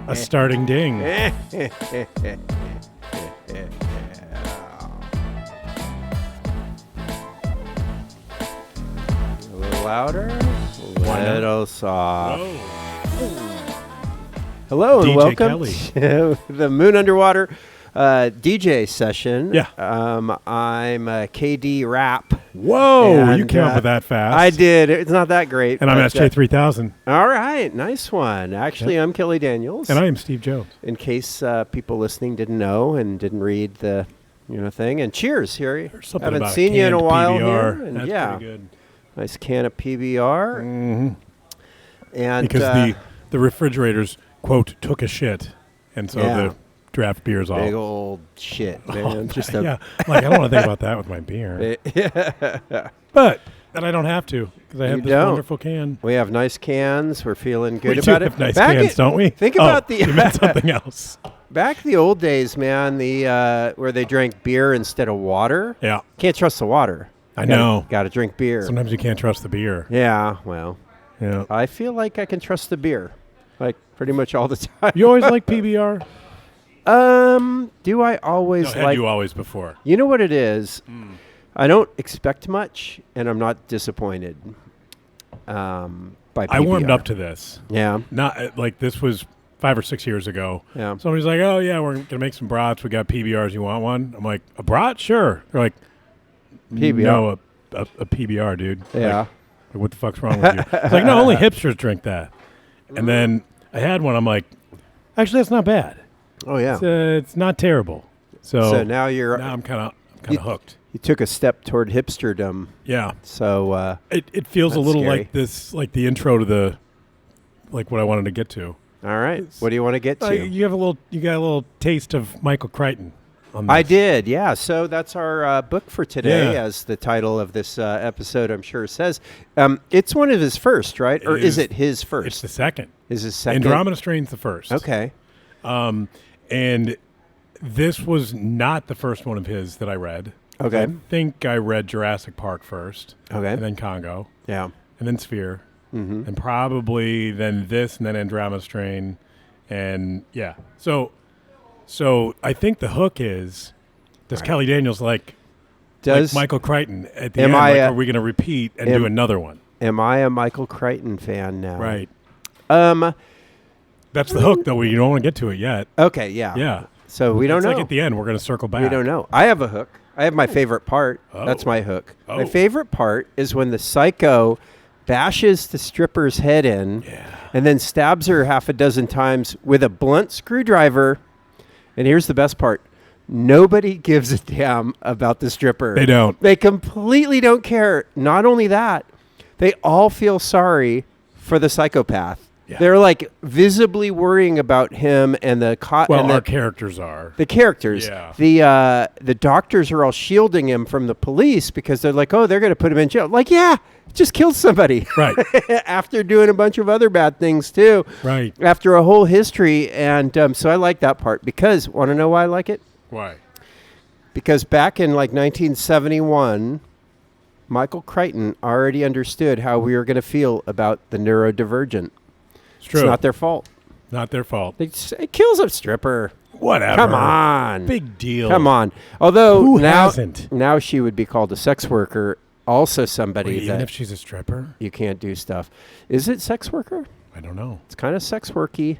A starting ding. A little louder, a little soft. Hello and DJ welcome Kelly. to the Moon Underwater DJ session. Yeah. I'm KD Rap. Whoa, you And, came up with that fast. I did. It's not that great. And I'm but, SJ3000. all right. Nice one. Actually, I'm Kelly Daniels. And I am Steve Jones. In case people listening didn't know and didn't read the thing. And cheers here. There's something Haven't about seen you in a canned while PBR. here. And That's yeah, pretty good. nice can of PBR. Mm-hmm. And Because the refrigerators, quote, took a shit. And so Yeah. the draft beer's all... big old shit, man. Oh, Just yeah. Like, I don't want to think about that with my beer. But then I don't have to because I have You this don't. wonderful can. We have nice cans. We're feeling good We about do it. have nice Back cans, in- don't we? Think Oh, about the you meant something else. back the old days, man. The where they drank beer instead of water. Yeah, Can't trust the water. I know. Got to drink beer. Sometimes you can't trust the beer. Yeah. Well, Yeah. I feel like I can trust the beer, like pretty much all the time. You always like PBR? Do I always No, had like? you always before? You know what it is? I don't expect much, and I'm not disappointed. By PBR. I warmed up to this. Yeah. Not like this was 5 or 6 years ago. Yeah. Somebody's like, "Oh yeah, we're gonna make some brats. We got PBRs. You want one?" I'm like, "A brat? Sure." They're like, PBR. "No, a PBR, dude." Yeah. Like, what the fuck's wrong with you? It's like, no, only hipsters drink that. And then I had one. I'm like, actually, that's not bad. Oh yeah. It's not terrible. So now now I'm kind of hooked. you took a step toward hipsterdom. Yeah. So It feels a That's little scary. like this, like the intro to like what I wanted to get to. all right. What do you want to get to? You got a little taste of Michael Crichton on this. I did, yeah. So that's our book for today, Yeah. as the title of this episode, I'm sure, says. It's one of his first, right? Or is it his It's first? the second. Is his second? Andromeda Strain's the first. Okay. And this was not the first one of his that I read. Okay. I think I read Jurassic Park first. Okay. And then Congo. Yeah. And then Sphere. Mm-hmm. And probably then this and then Andromeda Strain. And yeah. So I think the hook is, does Kelly Daniels like Michael Crichton at the Am end? I Like, a- are we going to repeat and do another one? Am I a Michael Crichton fan now? Right. Um. That's the hook, though. You don't want to get to it yet. Okay. Yeah. Yeah. So we don't It's know. like at the end, we're going to circle back. We don't know. I have a hook. I have my favorite part. Oh. That's my hook. My Oh. favorite part is when the psycho bashes the stripper's head in and then stabs her half a dozen times with a blunt screwdriver. And here's the best part. Nobody gives a damn about the stripper. They don't. They completely don't care. Not only that, they all feel sorry for the psychopath. Yeah. They're like visibly worrying about him and the Well, and our the, characters are. the characters. Yeah. The doctors are all shielding him from the police because they're like, oh, they're going to put him in jail. Like, yeah, just killed somebody. Right. After doing a bunch of other bad things too. Right. After a whole history. And so I like that part because, want to know why I like it? Why? Because back in like 1971, Michael Crichton already understood how we were going to feel about the neurodivergent. It's true. It's not their fault. Not their fault. It kills a stripper. Whatever. Come on. Big deal. Come on. Although Who now, hasn't? now she would be called a sex worker. Also somebody Wait, even that if she's a stripper? you can't do stuff. Is it sex worker? I don't know. It's kind of sex worky.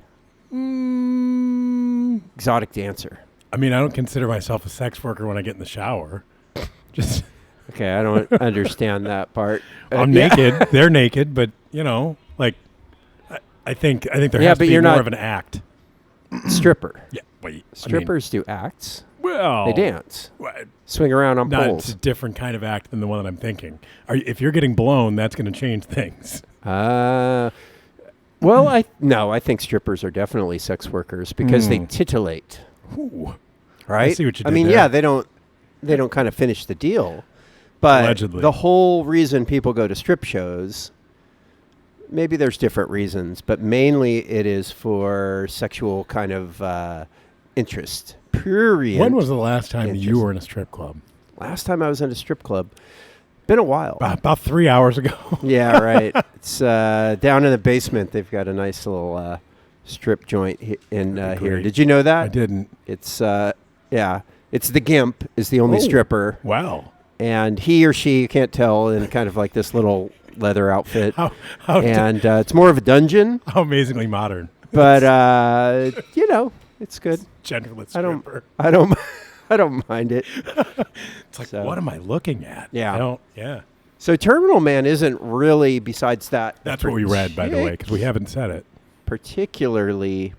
Exotic dancer. I mean, I don't consider myself a sex worker when I get in the shower. Just Okay, I don't understand that part. I'm Yeah. naked. They're naked, but like I think there Yeah, has but to be you're more not- of an act. Stripper. Yeah. Wait. Strippers do acts. Well, They dance. Well, Swing around on no, it's poles. a different kind of act than the one that I'm thinking. If you're getting blown, that's going to change things. Well, I think strippers are definitely sex workers because they titillate, Ooh. right? I see what you I did mean, there. yeah, they don't kind of finish the deal, but Allegedly. the whole reason people go to strip shows, maybe there's different reasons, but mainly it is for sexual kind of interest. Prurient. When was the last time interest. you were in a strip club? Last time I was in a strip club? Been a while. About 3 hours ago. Yeah, right. It's down in the basement. They've got a nice little strip joint in here. Did you know that? I didn't. It's it's the Gimp is the only stripper. Wow. And he or she, you can't tell, in kind of like this little leather outfit. It's more of a dungeon. How amazingly modern. But it's good. Genderless stripper. I don't mind it. It's like, what am I looking at? Yeah. Yeah. So Terminal Man isn't really, besides that. That's what we read, by the way, because we haven't said it. Particularly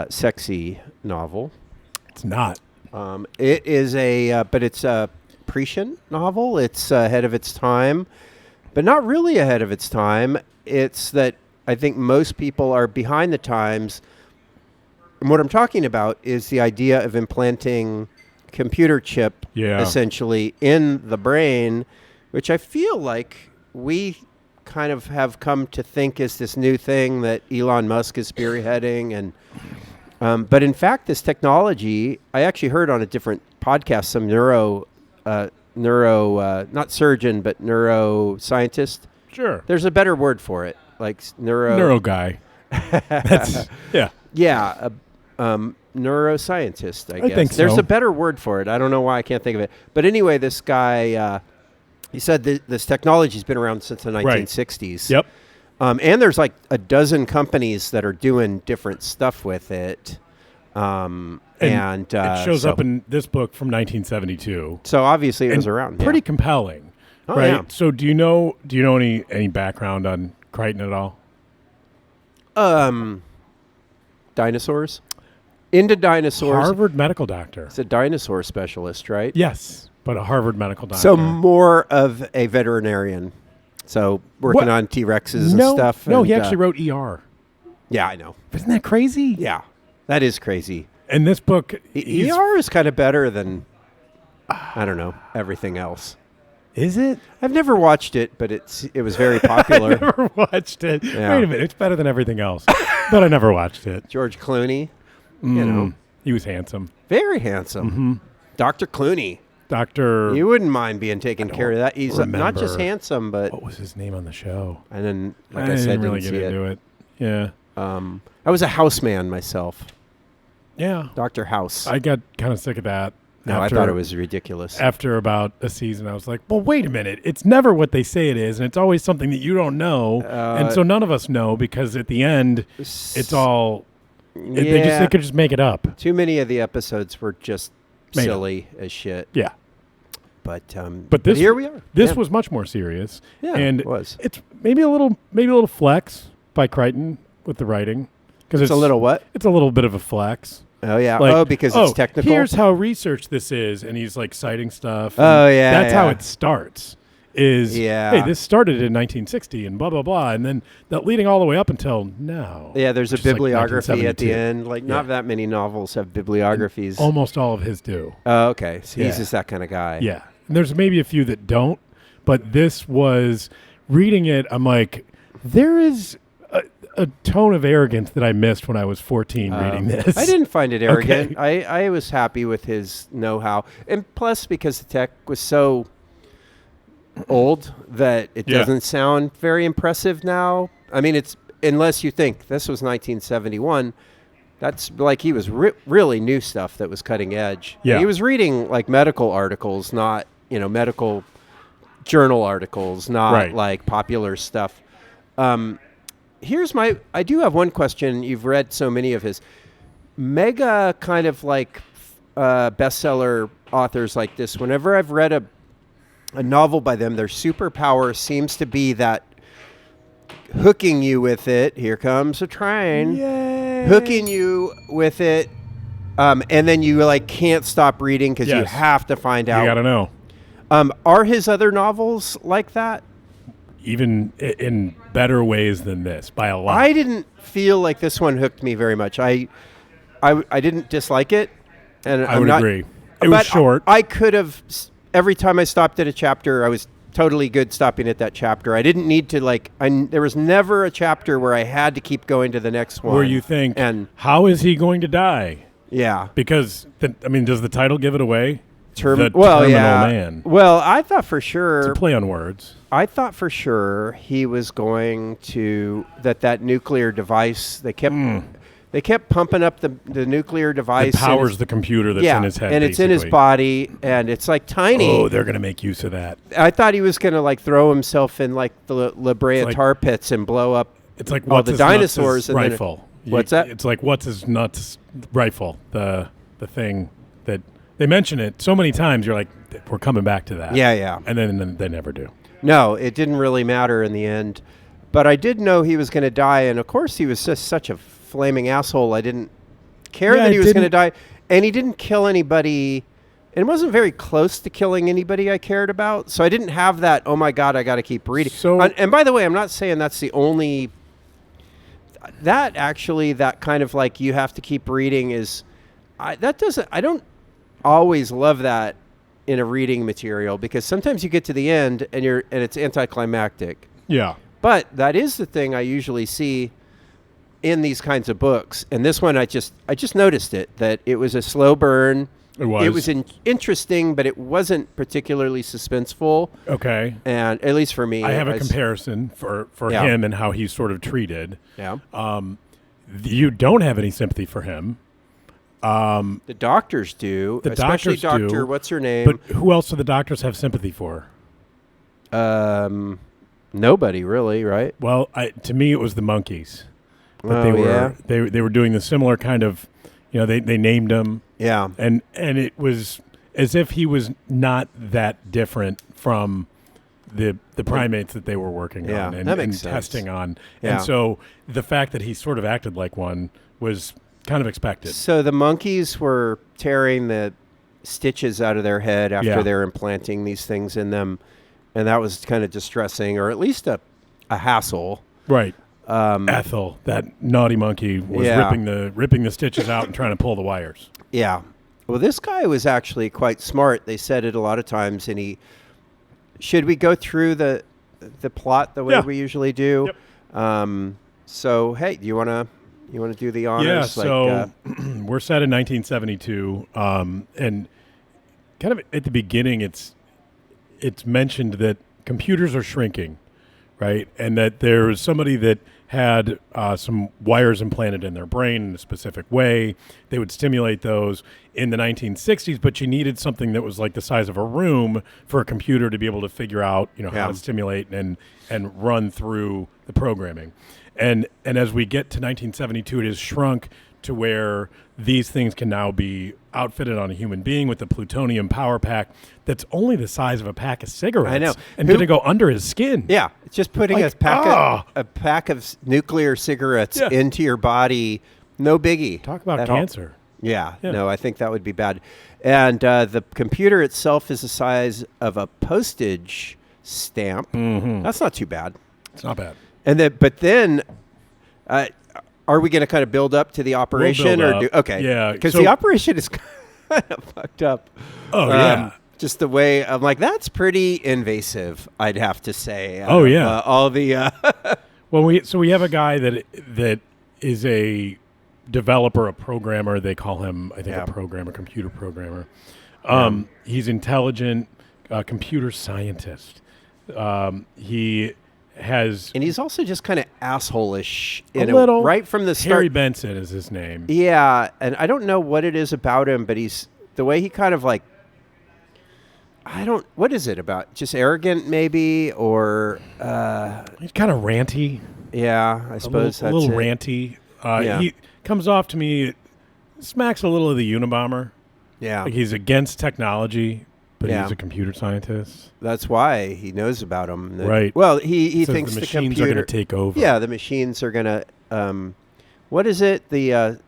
sexy novel. It's not. It is but it's a prescient novel. It's ahead of its time, but not really ahead of its time. It's that I think most people are behind the times. And what I'm talking about is the idea of implanting computer chip essentially in the brain, which I feel like we kind of have come to think is this new thing that Elon Musk is spearheading. And but in fact, this technology, I actually heard on a different podcast, some not surgeon, but neuroscientist. Sure. There's a better word for it, like neuro guy. That's, yeah. Yeah. Neuroscientist, I guess. think so. There's a better word for it. I don't know why I can't think of it. But anyway, this guy, he said this technology's been around since the 1960s. Yep. And there's like a dozen companies that are doing different stuff with it. And it shows up in this book from 1972. So obviously it was around. Pretty compelling, right? Yeah. So do you know any background on Crichton at all? Dinosaurs. Into dinosaurs. Harvard medical doctor. It's a dinosaur specialist, right? Yes, but a Harvard medical doctor. So more of a veterinarian. So working on T-Rexes and stuff. No, he actually wrote ER. Yeah, I know. Isn't that crazy? Yeah, that is crazy. And this book... ER is kind of better than, I don't know, everything else. Is it? I've never watched it, but it was very popular. I never watched it. Yeah. Wait a minute. It's better than everything else. But I never watched it. George Clooney. You know. He was handsome. Very handsome. Mm-hmm. Dr. Clooney. You wouldn't mind being taken care of that. He's not just handsome, but... What was his name on the show? And then, like I said, didn't really get into it. Yeah. I was a houseman myself. Yeah. Dr. House. I got kind of sick of that. No, I thought it was ridiculous. After about a season, I was like, well, wait a minute. It's never what they say it is, and it's always something that you don't know. And so none of us know, because at the end, it's all... They could just make it up. Too many of the episodes were just silly as shit. Yeah. But here we are. This was much more serious. Yeah, and it was. It's maybe a little flex by Crichton with the writing. It's a little what? It's a little bit of a flex. Oh, yeah. Because it's technical? Here's how researched this is. And he's like citing stuff. Oh, yeah. That's how it starts. Hey, this started in 1960 and blah, blah, blah. And then that leading all the way up until now. Yeah, there's a bibliography at the end. Like, not that many novels have bibliographies. And almost all of his do. Oh, okay. So he's just that kind of guy. Yeah. And there's maybe a few that don't. But this was, reading it, I'm like, there is a tone of arrogance that I missed when I was 14 reading this. I didn't find it arrogant. Okay. I was happy with his know-how. And plus, because the tech was so... old that it doesn't sound very impressive now. I mean, it's unless you think this was 1971, that's like he was really new stuff that was cutting edge. Yeah. He was reading like medical articles, not, medical journal articles, not like popular stuff. I do have one question. You've read so many of his mega kind of like bestseller authors like this. Whenever I've read a novel by them, their superpower seems to be that hooking you with it. Here comes a train. Yay. Hooking you with it. And then you like can't stop reading because you have to find out. You got to know. Are his other novels like that? Even in better ways than this, by a lot. I didn't feel like this one hooked me very much. I didn't dislike it. And I would agree. It was short. I could have... Every time I stopped at a chapter, I was totally good stopping at that chapter. I didn't need to there was never a chapter where I had to keep going to the next one. Where you think, how is he going to die? Yeah. Because, does the title give it away? terminal man. Well, I thought for sure. It's a play on words. I thought for sure he was going to that nuclear device. They kept pumping up the nuclear device. It powers the computer that's in his head. And it's in his body, and it's like tiny. Oh, they're going to make use of that. I thought he was going to like throw himself in like the La Brea tar pits and blow up. It's like all the dinosaurs and rifle. What's that? It's like what's his nuts rifle. The thing that they mention it so many times. You're like, we're coming back to that. Yeah. And then they never do. No, it didn't really matter in the end. But I did know he was going to die, and of course he was just such a flaming asshole. I didn't care that he was going to die, and he didn't kill anybody, and wasn't very close to killing anybody I cared about. So I didn't have that, oh my God, I got to keep reading. So, and by the way, I'm not saying that's the only. That kind of like you have to keep reading is, I don't always love that in a reading material, because sometimes you get to the end and it's anticlimactic. Yeah. But that is the thing I usually see in these kinds of books. And this one, I just noticed that it was a slow burn. It was interesting, but it wasn't particularly suspenseful. Okay. And at least for me, I have a comparison for him and how he's sort of treated. Yeah. You don't have any sympathy for him. The doctors do. Especially Dr. What's her name? But who else do the doctors have sympathy for? Nobody really, right? Well, to me, it was the monkeys. But they were doing the similar kind of, they named him. Yeah. And it was as if he was not that different from the primates that they were working on and testing on. Yeah. And so the fact that he sort of acted like one was kind of expected. So the monkeys were tearing the stitches out of their head after they were implanting these things in them, and that was kind of distressing, or at least a hassle. Right. Ethel, that naughty monkey, was ripping the stitches out and trying to pull the wires. Yeah. Well, this guy was actually quite smart. They said it a lot of times, and should we go through the plot the way we usually do? Yep. So, hey, do you want to do the honors? Yeah, so we're set in 1972, and kind of at the beginning, it's mentioned that computers are shrinking, right? And that there's somebody that had some wires implanted in their brain in a specific way. They would stimulate those in the 1960s, but you needed something that was like the size of a room for a computer to be able to figure out, how to stimulate and run through the programming. And as we get to 1972, it has shrunk to where these things can now be outfitted on a human being with a plutonium power pack that's only the size of a pack of cigarettes. I know. And going to go under his skin. Yeah. It's just putting a pack of nuclear cigarettes into your body. No biggie. Talk about cancer. Yeah. No, I think that would be bad. And the computer itself is the size of a postage stamp. Mm-hmm. That's not too bad. It's not bad. But then, are we going to kind of build up to the operation? Okay. Yeah. Because the operation is kind of fucked up. Oh, yeah. Just the way, I'm like, that's pretty invasive, I'd have to say. All the... Well, we have a guy that is a developer, a programmer. They call him, I think, a programmer, computer programmer. He's intelligent, computer scientist. He has, and he's also just kind of asshole-ish right from the start. Harry Benson is his name. Yeah, and I don't know what it is about him, but he's the way he kind of like, what is it about? Just arrogant maybe, or he's kind of ranty. Yeah, I suppose that's a little ranty. He comes off to me, it smacks a little of the Unabomber. Yeah. Like he's against technology, but he's a computer scientist. That's why he knows about them. Right. Well, he thinks the machines are going to take over. Yeah, the machines are going to. What is it? The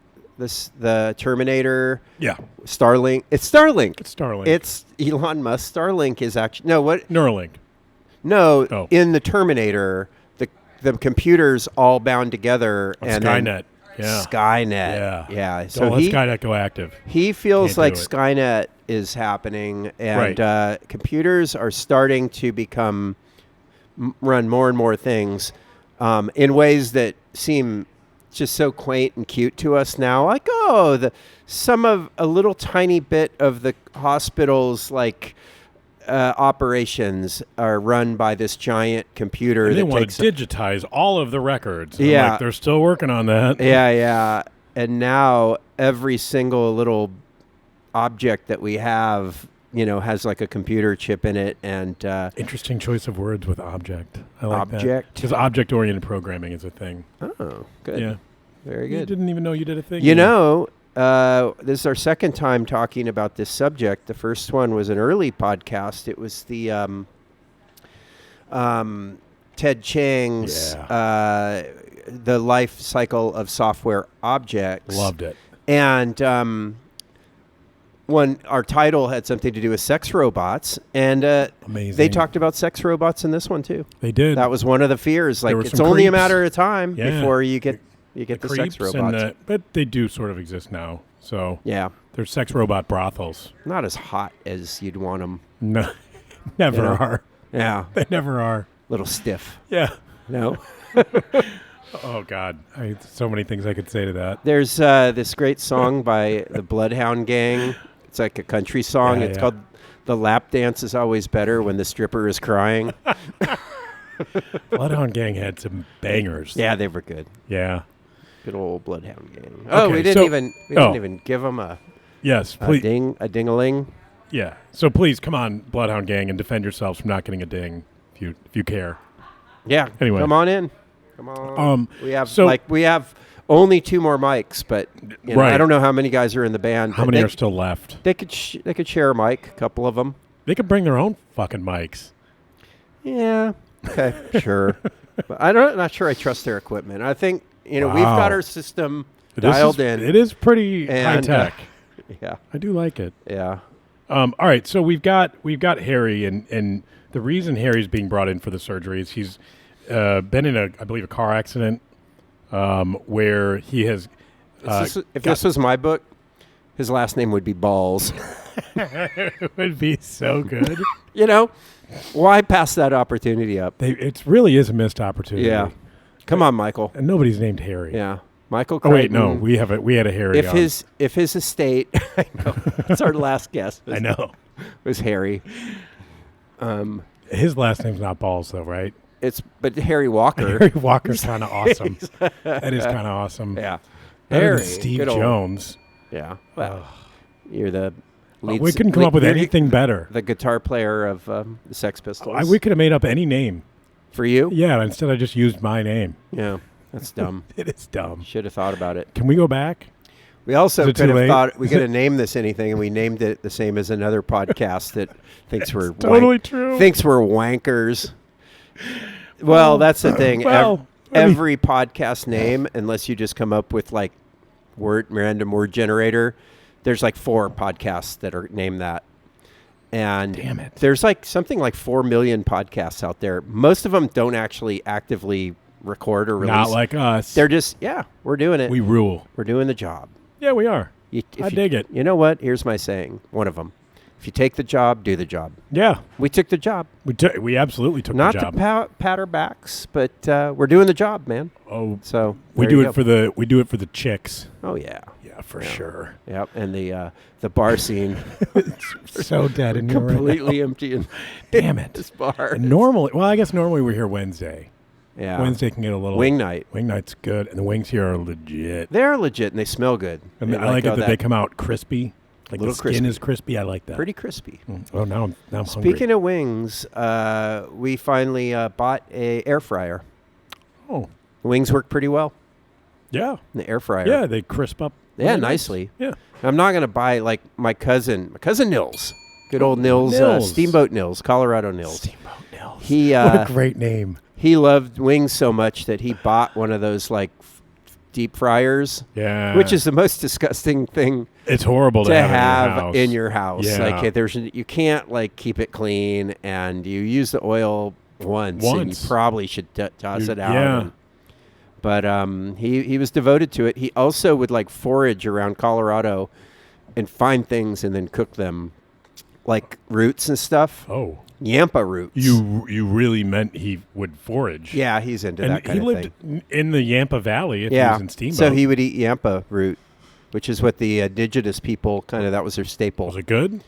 Terminator. Yeah. Starlink. It's Starlink. It's Elon Musk. Starlink is actually Neuralink. No, oh. In the Terminator, the computers all bound together and Skynet. Skynet. Yeah. So let Skynet go active. He feels like Skynet is happening, and computers are starting to run more and more things in ways that seem just so quaint and cute to us now. Like, a little tiny bit of the hospital's like operations are run by this giant computer. And they want to digitize all of the records. And Yeah. I'm like, they're still working on that. Yeah. And now every single little object that we have, has like a computer chip in it. And Interesting choice of words with object. I like that. Object. Because object-oriented programming is a thing. Oh, good. Yeah. Very good. You didn't even know you did a thing. This is our second time talking about this subject. The first one was an early podcast. It was the Ted Chiang's The Life Cycle of Software Objects. Loved it. And our title had something to do with sex robots, and Amazing. they talked about sex robots in this one too. They did. That was one of the fears. Like, it's some only a creeps. matter of time Yeah. before you get the sex creeps robots. but they do sort of exist now. So Yeah, there's sex robot brothels. not as hot as you'd want them. No, never are. Yeah, They never are. little stiff. Yeah. No. Oh God, so many things I could say to that. There's this great song by the Bloodhound Gang. It's like a country song. Yeah, It's yeah. called "The Lap Dance Is Always Better When the Stripper Is Crying." Bloodhound Gang had some bangers. Yeah, they were good. Yeah. Good old Bloodhound Gang. Oh, we Okay, didn't so- even give them a Yes. Please. ding-a-ling. Yeah. So please come on, Bloodhound Gang, and defend yourselves from not getting a ding if you care. Yeah. Anyway. Come on in. Come on. We have only 2 more mics, but Right. I don't know how many guys are in the band. How but many are still left? They could share a mic, a couple of them. They could bring their own fucking mics. Yeah. Okay. Sure. But I'm not sure I trust their equipment. I think we've got our system dialed in. It is pretty high And, tech. Yeah. I do like it. Yeah. All right, so we've got Harry, and the reason Harry's being brought in for the surgery is he's been in I believe a car accident where he has. If this was my book, his last name would be Balls. It would be so good. Why pass that opportunity up? It really is a missed opportunity. Yeah. Come on, Michael. And nobody's named Harry. Yeah. Michael Oh wait, Crichton. no, we had a Harry. If his estate, I know, that's our last guess. I know was Harry. his last name's not Balls though, right? But Harry Walker. Harry Walker's kind of awesome. That is kind of awesome. Yeah. Better Harry, than Steve good old- Jones. Yeah. Well, you're the lead. We couldn't come up with anything better. The guitar player of the Sex Pistols. We could have made up any name. For you? Yeah, instead I just used my name. Yeah. That's dumb. It is dumb. Should have thought about it. Can we go back? We also Is it could too have late? thought we could have named this anything, and we named it the same as another podcast that thinks we're totally true. Thinks we're wankers. Well, that's the thing. Well, Every podcast name, unless you just come up with like random word generator, there's like 4 podcasts that are named that. And Damn it. there's like something like 4 million podcasts out there. Most of them don't actually actively record or release. Not like us. They're just, we're doing it. We rule. We're doing the job. Yeah, we are. I dig it. You know what? Here's my saying. One of them. If you take the job, do the job. Yeah. We took the job. We absolutely took Not the job. to pat our backs, but we're doing the job, man. Oh, So we there do you it for the chicks. Oh yeah. Yeah, for sure. Yep. And the bar scene So dead in here right completely now. empty in Damn it. this bar. And I guess normally we're here Wednesday. Yeah. Wednesday can get a little Wing night. Wing night's good, and the wings here are legit. They're legit and they smell good. And I like it that they come out crispy. Like Little the skin crispy. is crispy. I like that. pretty crispy. Oh, now I'm hungry. Speaking of wings, we finally bought a air fryer. Oh, The wings work pretty well yeah. in the air fryer. Yeah, they crisp up. Yeah, really nice. nicely. Yeah. I'm not going to buy like my cousin Nils. Good old Nils, Nils. Steamboat Nils, Colorado Nils. Steamboat Nils. He what a great name. he loved wings so much that he bought one of those like deep fryers, Yeah. which is the most disgusting thing it's horrible to have in your house. Yeah. Like you can't like keep it clean, and you use the oil once. And you probably should toss it out. Yeah. But he was devoted to it. He also would like forage around Colorado and find things and then cook them. like roots and stuff. Oh. Yampa roots. You really meant he would forage. Yeah, he's into that kind of thing. He lived in the Yampa Valley if he was in Steamboat. So he would eat Yampa root, which is what the indigenous people that was their staple. Was it good?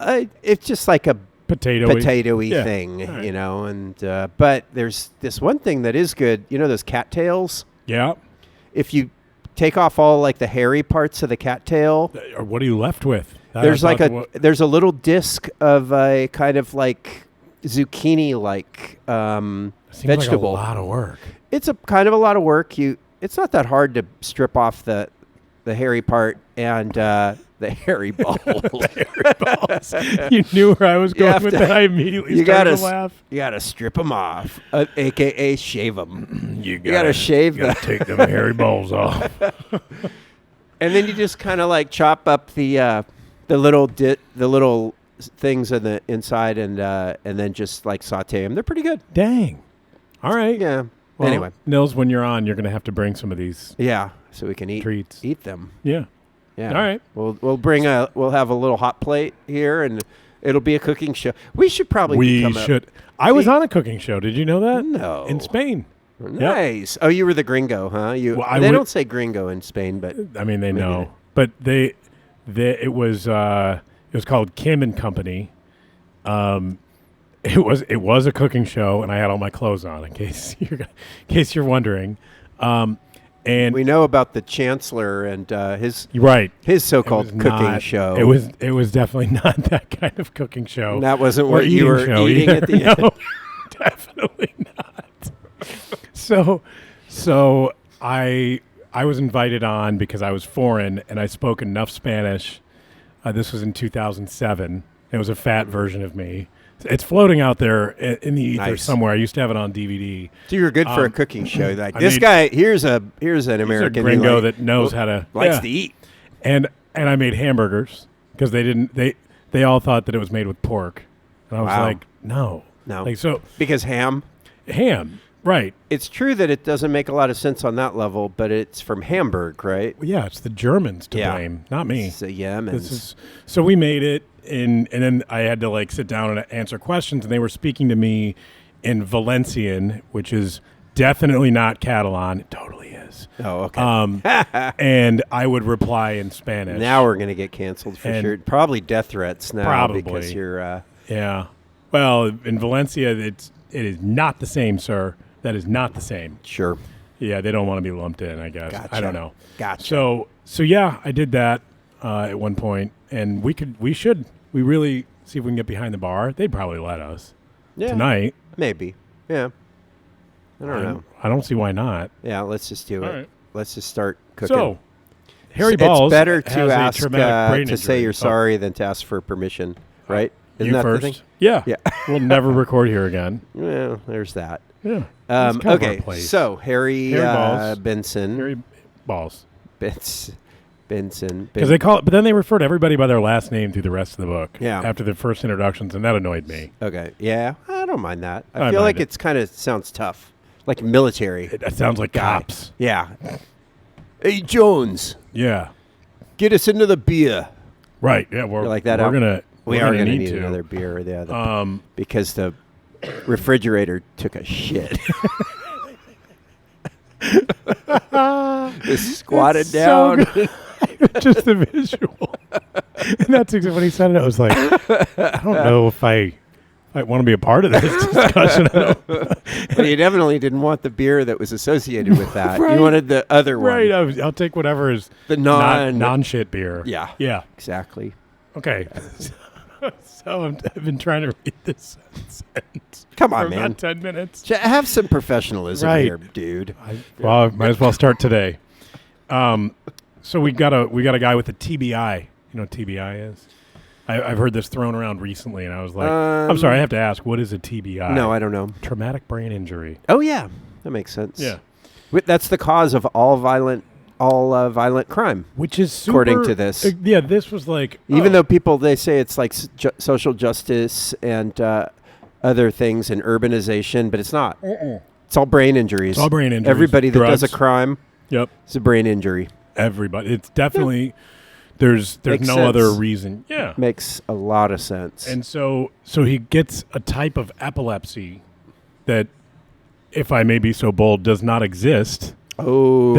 It's just like a potatoey yeah. thing, right. and but there's this one thing that is good. You know those cattails? Yeah. If you take off all like the hairy parts of the cattail, or what are you left with? There's there's a little disc of a kind of like zucchini-like vegetable. Like a lot of work. It's a kind of a lot of work. It's not that hard to strip off the hairy part and the hairy balls. The hairy balls. You knew where I was going with that. I immediately started to laugh. You gotta strip them off, aka shave them. You gotta shave. You gotta take them hairy balls off. And then you just kind of like chop up the little things on the inside and then just like saute them. They're pretty good. Dang. All right. Yeah. Well, anyway, Nils, when you're on, you're gonna have to bring some of these. Yeah, so we can eat them. Yeah. Yeah. All right. We'll have a little hot plate here, and it'll be a cooking show. We should probably. I was on a cooking show. Did you know that? No. In Spain. Nice. Yep. Oh, you were the gringo, huh? They don't say gringo in Spain, but I mean they know. But it was called Kim and Company. It was a cooking show, and I had all my clothes on in case you're wondering. And we know about the Chancellor and his so-called cooking show. It was definitely not that kind of cooking show. And that wasn't what you were eating at the end. No, definitely not. So I was invited on because I was foreign and I spoke enough Spanish. This was in 2007. It was a fat version of me. It's floating out there in the ether somewhere. I used to have it on DVD. So you were good for a cooking show. Like this guy, here's an American gringo that knows how to likes to eat. And I made hamburgers because they all thought that it was made with pork, and I was like, no, like so because ham, right? It's true that it doesn't make a lot of sense on that level, but it's from Hamburg, right? Well, yeah, it's the Germans to blame, not me. It's the Yemens. So we made it. And then I had to like sit down and answer questions, and they were speaking to me in Valencian, which is definitely not Catalan. It totally is. Oh, okay. And I would reply in Spanish. Now we're going to get canceled for sure. Probably death threats now. Probably. Because you're... Yeah. Well, in Valencia, it is not the same, sir. That is not the same. Sure. Yeah, they don't want to be lumped in, I guess. Gotcha. I don't know. Gotcha. So yeah, I did that at one point, and we should really see if we can get behind the bar. They'd probably let us tonight. Maybe. Yeah. I don't know. I don't see why not. Yeah, let's just do it. Right. Let's just start cooking. So, Harry Balls. It's better to ask to say you're sorry than to ask for permission, right? Isn't that first? The thing? Yeah. We'll never record here again. Well, there's that. Yeah. Okay. So Harry Balls. Benson. Harry Balls. Benson. Because they call it, but then they refer to everybody by their last name through the rest of the book. Yeah. After the first introductions, and that annoyed me. Okay. Yeah. I don't mind that. I feel like it's kind of sounds tough, like military. It sounds like cops. Yeah. Hey Jones. Yeah. Get us into the beer. Right. Yeah. We're like that. We are going to need another beer. Because the refrigerator took a shit. Just squatted down. So just the visual. And that's exactly when he said it. I was like, I don't know if I want to be a part of this discussion. Well, you definitely didn't want the beer that was associated with that. Right. You wanted the other one. Right. I'll take whatever is the non-shit beer. Yeah. Yeah. Exactly. Okay. So I've been trying to read this sentence. Come on, for man. about 10 minutes. Have some professionalism here, dude. I might as well start today. So we got a guy with a TBI. You know what TBI is? I've heard this thrown around recently, and I was like, I'm sorry, I have to ask, what is a TBI? No, I don't know. Traumatic brain injury. Oh, yeah. That makes sense. Yeah. That's the cause of all violent crime. Which is super, according to this. This was like... Even though they say it's like social justice and other things and urbanization, but it's not. It's all brain injuries. It's all brain injuries. Everybody that drugs. does a crime Yep. it's a brain injury. Everybody. It's definitely There's Makes no sense. other reason. Yeah. Makes a lot of sense. And so he gets a type of epilepsy that, if I may be so bold, does not exist. Oh.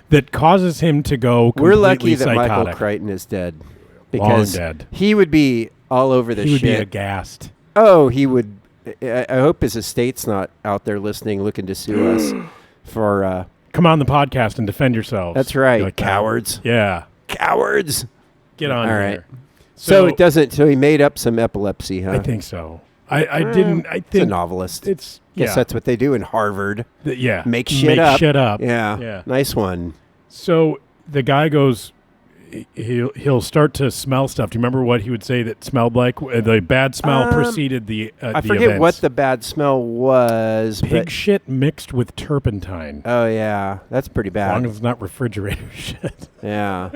that causes him to go completely We're lucky that psychotic. Michael Crichton is dead. Long Because dead. he would be all over the He would shit. be aghast. Oh, he would. I hope his estate's not out there listening, looking to sue us for... Come on the podcast and defend yourselves. That's right. You're like, Cowards. Yeah. Cowards. Get on All here. right. So it doesn't... So he made up some epilepsy, huh? I think so. I didn't. I It's think a novelist. it's Guess that's what they do in Harvard. yeah. Make shit up. Shit up. Yeah. Yeah. Nice one. So the guy goes. He'll start to smell stuff. Do you remember what he would say that smelled like? The bad smell preceded the. I the forget events. what the bad smell was. Pig but shit mixed with turpentine. oh, yeah. That's pretty As bad. long as it's not refrigerator shit. Yeah.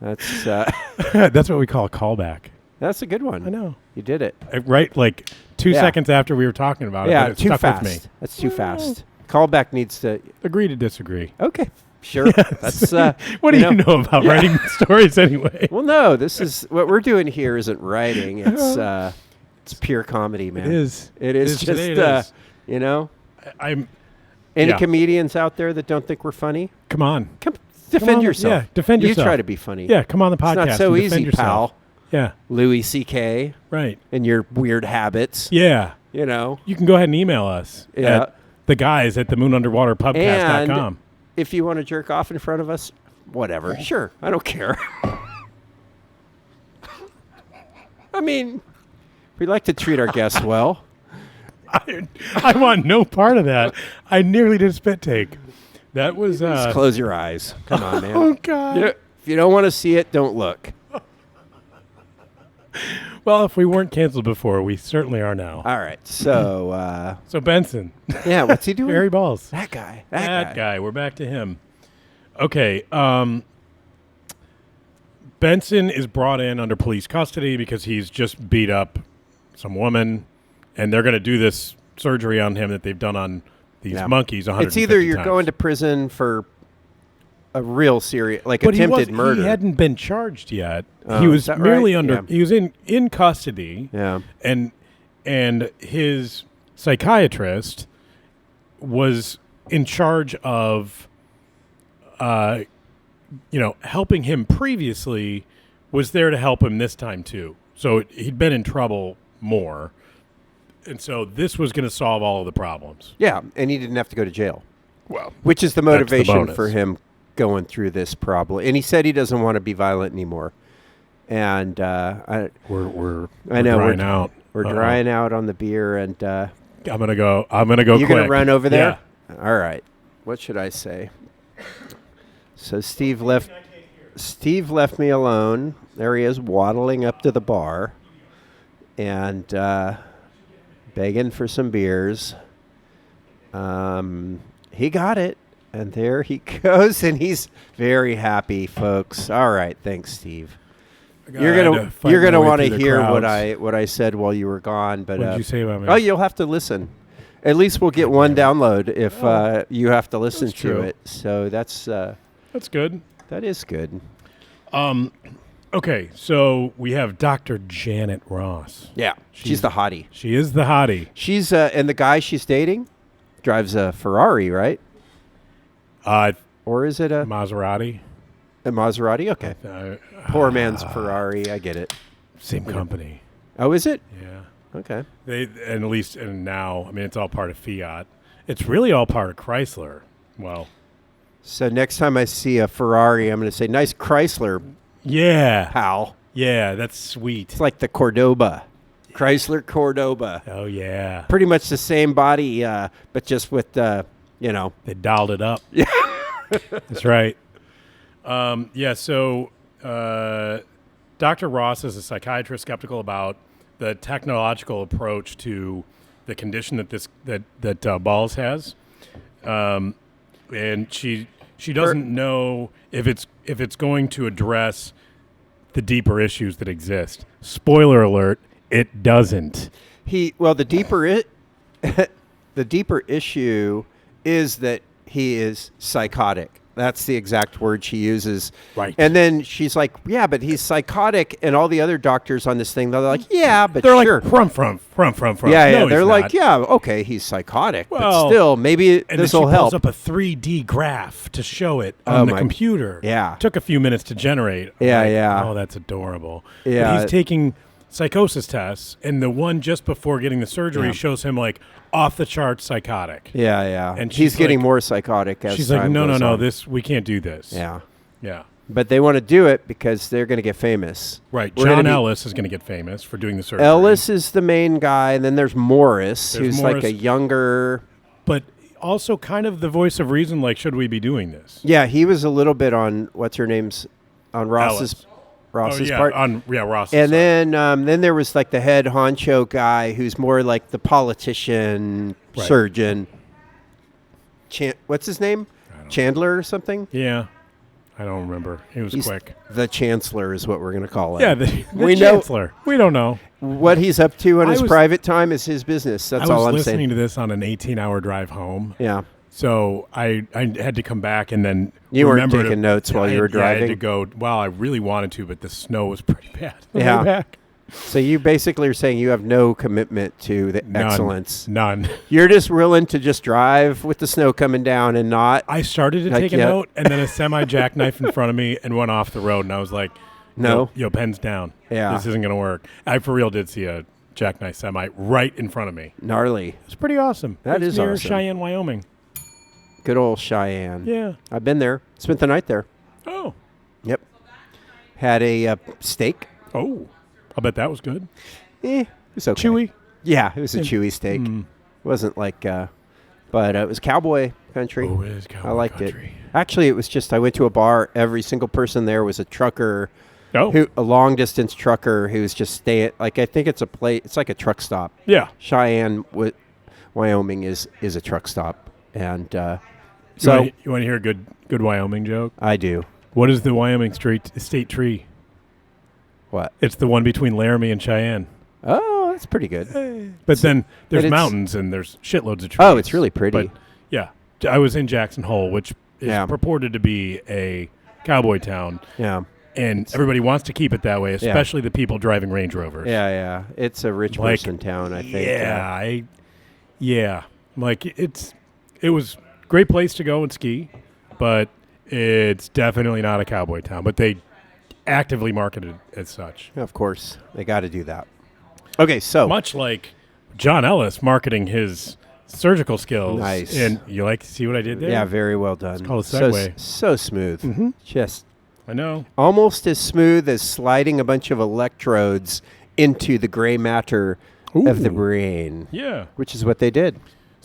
That's That's what we call a callback. that's a good one. I know. You did it. Right, like 2 Yeah. seconds after we were talking about it. Yeah, but it too stuck fast. with me. That's too fast. Callback needs to... Agree to disagree. Okay. Sure. That's... What do you know about writing stories anyway? Well, no, this is... What we're doing here isn't writing. It's pure comedy, man. It is. It is It just... is. It is. You know? I'm. Any Yeah. comedians out there that don't think we're funny? Come on. Defend on, yourself. yeah, defend yourself. You try to be funny. Yeah, come on the podcast. It's not so and defend easy, yourself. pal. Yeah. Louis C.K. Right. and your weird habits. Yeah. You know? You can go ahead and email us. Yeah. At the guys at themoonunderwaterpubcast.com. And if you want to jerk off in front of us, whatever. Sure. I don't care. I mean, we like to treat our guests well. I want no part of that. I nearly did a spit take. That was. Just close your eyes. Come on, man. Oh, God. If you don't want to see it, don't look. Well, if we weren't canceled before, we certainly are now. All right. So, So Benson. yeah, what's he doing? Barry Balls. That guy. That guy. We're back to him. Okay. Benson is brought in under police custody because he's just beat up some woman, and they're going to do this surgery on him that they've done on these monkeys 150 It's either you're times. going to prison for a real serious, like But attempted murder. He hadn't been charged yet. Oh, he is was that merely right? under. Yeah. He was in custody. Yeah. And his psychiatrist was in charge of, helping him previously. Was there to help him this time too. So he'd been in trouble more, and so this was going to solve all of the problems. Yeah, and he didn't have to go to jail. Well, Which is the that's the motivation bonus. for him going through this problem. And he said he doesn't want to be violent anymore. And we're I know drying out. We're Uh-oh. drying out on the beer. And I'm gonna go. you're going to quick. run over there? Yeah. All right. What should I say? So Steve left me alone. There he is, waddling up to the bar and begging for some beers. He got it, and there he goes, and he's very happy, folks. All right, thanks, Steve. You're gonna want to hear what I said while you were gone. But What did you say about me? oh, you'll have to listen. At least we'll get one download if you have to listen That's to true. it. So that's good. that is good. Okay, so we have Dr. Janet Ross. Yeah, she's the hottie. She is the hottie. She's and the guy she's dating drives a Ferrari, right? Or is it a Maserati. Maserati? Okay, poor man's Ferrari. I get it. Same company. Oh, is it? Yeah. Okay. And now, I mean, it's all part of Fiat. It's really all part of Chrysler. Well, So next time I see a Ferrari, I'm going to say, "Nice Chrysler, yeah. pal." Yeah, that's sweet. It's like the Cordoba, Chrysler Cordoba. Oh, yeah. Pretty much the same body, but just with They dialed it up. Yeah. That's right. So Dr. Ross is a psychiatrist skeptical about the technological approach to the condition that Balls has. And she doesn't know if it's going to address the deeper issues that exist. Spoiler alert, it doesn't. the deeper issue is that he is psychotic. That's the exact word she uses. Right. And then she's like, yeah, but he's psychotic. And all the other doctors on this thing, they're like, yeah, but they're sure. like, from. Yeah, No, they're he's like, not. yeah, okay, he's psychotic. Well, but still, maybe and this then will she pulls help. up a 3D graph to show it on the computer. Yeah. Took a few minutes to generate. Yeah. Oh, that's adorable. Yeah. But he's taking psychosis tests, and the one just before getting the surgery shows him like off the charts psychotic. Yeah. And he's getting like, more psychotic as she's like, time no, goes on. this we can't do this. Yeah. But they want to do it because they're going to get famous. Right. John Ellis is going to get famous for doing the surgery. Ellis is the main guy, and then there's Morris, who's Morris, like a younger... But also kind of the voice of reason, like, should we be doing this? Yeah, he was a little bit on, what's her name's, on Ross's part. Ross's and side. then there was like the head honcho guy who's more like the politician, surgeon. What's his name? Chandler or something? Yeah. I don't remember. He was quick. The Chancellor is what we're going to call him. Yeah, the Chancellor. We don't know. What he's up to in his private time is his business. That's all I'm saying. I was listening to this on an 18-hour drive home. Yeah. So I had to come back and then you weren't taking notes while you were driving? I had to go. Well, I really wanted to, but the snow was pretty bad on the way back. So you basically are saying you have no commitment to the excellence. None. You're just willing to just drive with the snow coming down and not. I started to take a note, and then a semi jackknife in front of me and went off the road, and I was like, "No, yo, pens down. Yeah, this isn't gonna work." I for real did see a jackknife semi right in front of me. Gnarly. It's pretty awesome. It's near awesome. Cheyenne, Wyoming. Good old Cheyenne. Yeah, I've been there. Spent the night there. Oh. Yep. Had a steak. Oh. I bet that was good. It was okay. Chewy? Yeah, it was a chewy steak. It wasn't like, but it was cowboy country. Oh, it is cowboy country. I liked it. Actually, it was just, I went to a bar. Every single person there was a trucker, a long distance trucker who was just staying, like, I think it's like a truck stop. Yeah. Cheyenne, Wyoming is a truck stop. And you want to hear a good Wyoming joke? I do. What is the Wyoming state tree? What? It's the one between Laramie and Cheyenne. Oh, that's pretty good. But then there's mountains and there's shitloads of trees. Oh, it's really pretty. But yeah, I was in Jackson Hole, which is purported to be a cowboy town. Yeah. And everybody wants to keep it that way, especially the people driving Range Rovers. Yeah. It's a rich person town, I think. Yeah. Like, it was a great place to go and ski, but it's definitely not a cowboy town. But they actively marketed as such. Of course. They got to do that. Okay, so. Much like John Ellis marketing his surgical skills. Nice. And you like to see what I did there? Yeah, very well done. It's called a segue. So smooth. Mm-hmm. Just. I know. Almost as smooth as sliding a bunch of electrodes into the gray matter of the brain. Yeah. Which is what they did.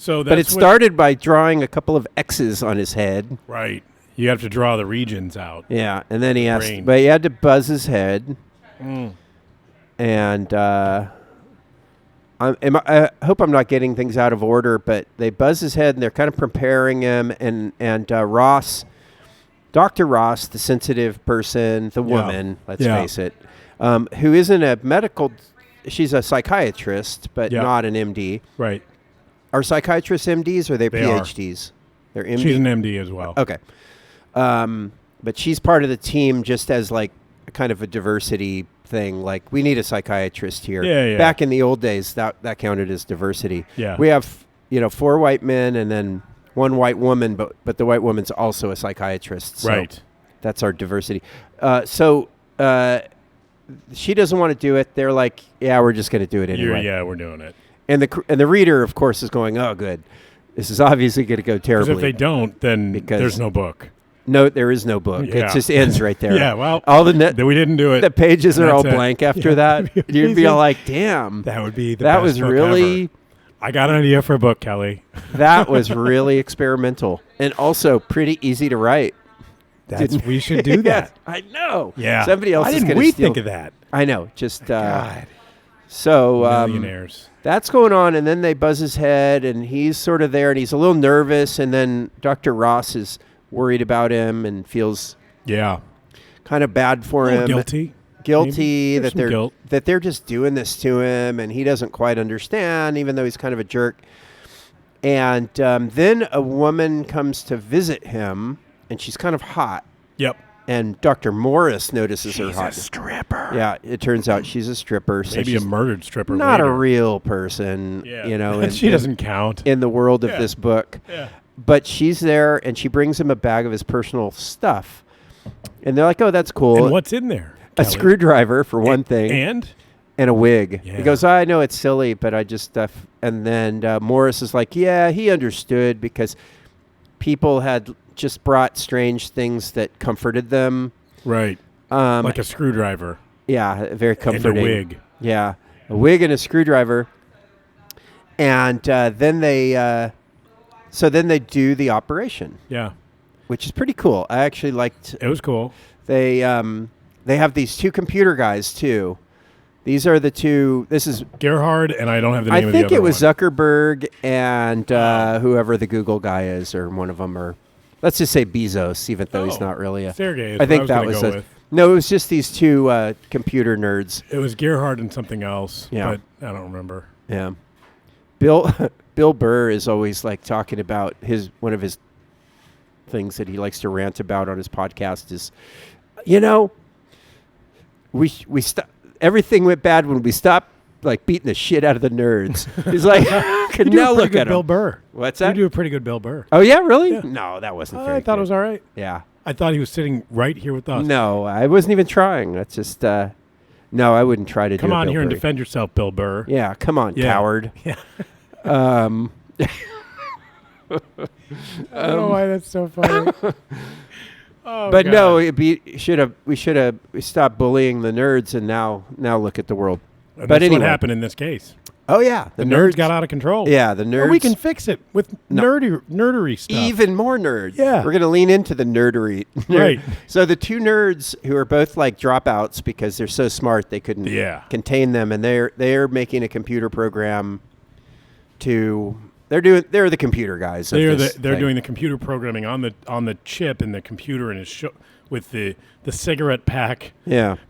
But it started by drawing a couple of X's on his head. Right. You have to draw the regions out. Yeah, and then he had to buzz his head. And I hope I'm not getting things out of order, but they buzz his head and they're kind of preparing him. And Ross, Dr. Ross, the sensitive person, the woman, let's face it, who isn't a medical, she's a psychiatrist, but not an MD. Right. Are psychiatrists MDs or are they PhDs? They're MD. She's an MD as well. Okay. But she's part of the team just as like kind of a diversity thing. Like, we need a psychiatrist here. Yeah. Back in the old days, that counted as diversity. Yeah. We have, 4 white men and then 1 white woman, but the white woman's also a psychiatrist. So right. That's our diversity. She doesn't want to do it. They're like, yeah, we're just going to do it anyway. Yeah, we're doing it. And the reader, of course, is going, oh, good. This is obviously going to go terribly. Because if they don't, then there's no book. No, there is no book. Yeah. It just ends right there. Yeah, well, we didn't do it. The pages are all blank after that. You'd be all like, damn. That would be the that best was book really ever. I got an idea for a book, Kelly. That was really experimental and also pretty easy to write. We should do that. I know. Yeah. Somebody else Why is didn't going we to steal. think of that? I know. Just God. So millionaires. That's going on, and then they buzz his head, and he's sort of there, and he's a little nervous, and then Dr. Ross is worried about him and feels kind of bad for him. Guilty that they're just doing this to him, and he doesn't quite understand, even though he's kind of a jerk. And then a woman comes to visit him, and she's kind of hot. Yep. And Dr. Morris notices her She's hot. a stripper. Yeah, it turns out she's a stripper. So Maybe she's a murdered stripper. not later. a real person, And she doesn't count in the world of this book. Yeah. But she's there, and she brings him a bag of his personal stuff. And they're like, oh, that's cool. And what's in there? A Kelly? screwdriver, for one thing. And a wig. Yeah. He goes, I know it's silly, but I just... and then Morris is like, yeah, he understood because people had just brought strange things that comforted them. Right. Like a screwdriver. Yeah, very comforting. And a wig. Yeah, a wig and a screwdriver. And then they... so then they do the operation. Yeah. Which is pretty cool. I actually liked... It was cool. They have these two computer guys, too. These are the two... This is... Gerhard, and I don't have the name of the other I think it was one. Zuckerberg and whoever the Google guy is, or one of them, or... Let's just say Bezos, even though he's not really a... Sergey is I think what that I was was with. No, it was just these two computer nerds. It was Gerhard and something else, but I don't remember. Yeah. Bill Burr is always like talking about one of his things that he likes to rant about on his podcast is, we stop. Everything went bad when we stopped like beating the shit out of the nerds. He's like, now look at Bill Burr. What's that? You do a pretty good Bill Burr. Oh yeah, really? Yeah. No, that wasn't very I thought good. it was all right. Yeah. I thought he was sitting right here with us. No, I wasn't even trying. That's just no, I wouldn't try to Come do on Bill here and Burr. defend yourself, Bill Burr. Yeah, come on, coward. Yeah. I don't know why that's so funny. But God. No, we should have stopped bullying the nerds and now look at the world. And but that's anyway. what happened in this case. Oh yeah, the nerds got out of control. Yeah, the nerds. But we can fix it with nerdery stuff. Even more nerds. Yeah, we're gonna lean into the nerdery. Right. So the two nerds who are both like dropouts because they're so smart they couldn't contain them, and they're making a computer program to. They're the computer guys. They're doing the computer programming on the chip in the computer and with the cigarette pack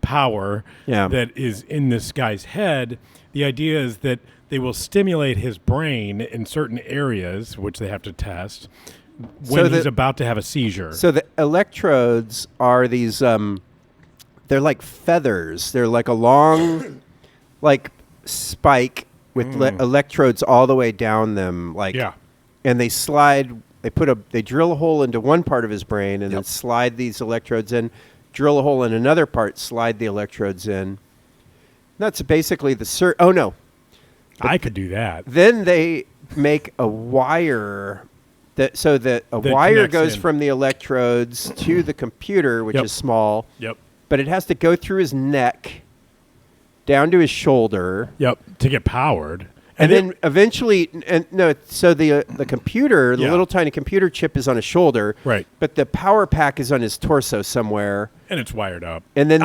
power that is in this guy's head. The idea is that they will stimulate his brain in certain areas, which they have to test when he's about to have a seizure. So the electrodes are these. They're like feathers. They're like a long, like spike. With electrodes all the way down them, and they slide. They drill a hole into one part of his brain, and then slide these electrodes in. Drill a hole in another part, slide the electrodes in. That's basically the oh no, I could do that. Then they make a wire that wire goes from the electrodes to the computer, which is small. Yep. But it has to go through his neck. Down to his shoulder. Yep, to get powered. And then eventually, so the computer, the little tiny computer chip is on his shoulder. Right. But the power pack is on his torso somewhere. And it's wired up. And then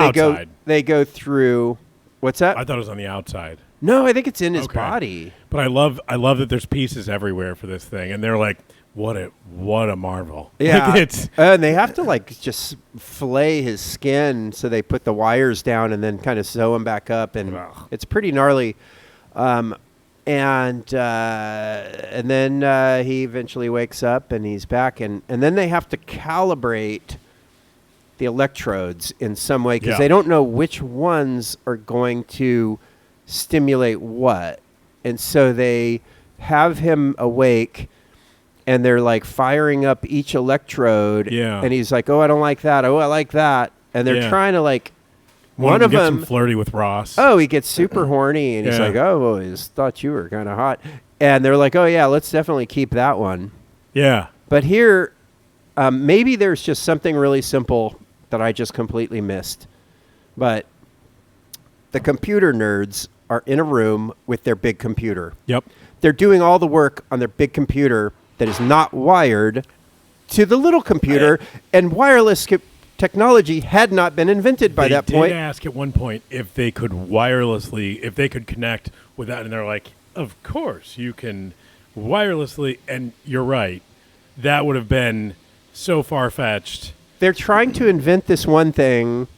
they go through, what's that? I thought it was on the outside. No, I think it's in his body. But I love that there's pieces everywhere for this thing. And they're like, what a marvel. Yeah. And they have to just fillet his skin, so they put the wires down and then kind of sew him back up, and it's pretty gnarly. And then he eventually wakes up and he's back, and then they have to calibrate the electrodes in some way because they don't know which ones are going to stimulate what, and so they have him awake. And they're like firing up each electrode. Yeah. And he's like, oh, I don't like that. Oh, I like that. And they're trying to one of them gets flirty with Ross. Oh, he gets super horny. And he's like, oh, I just thought you were kind of hot. And they're like, oh, yeah, let's definitely keep that one. Yeah. But here, maybe there's just something really simple that I just completely missed. But the computer nerds are in a room with their big computer. Yep. They're doing all the work on their big computer that is not wired to the little computer, and wireless technology had not been invented by that point. They did ask at one point if they could connect with that, and they're like, of course, you can wirelessly, and you're right. That would have been so far-fetched. They're trying to invent this one thing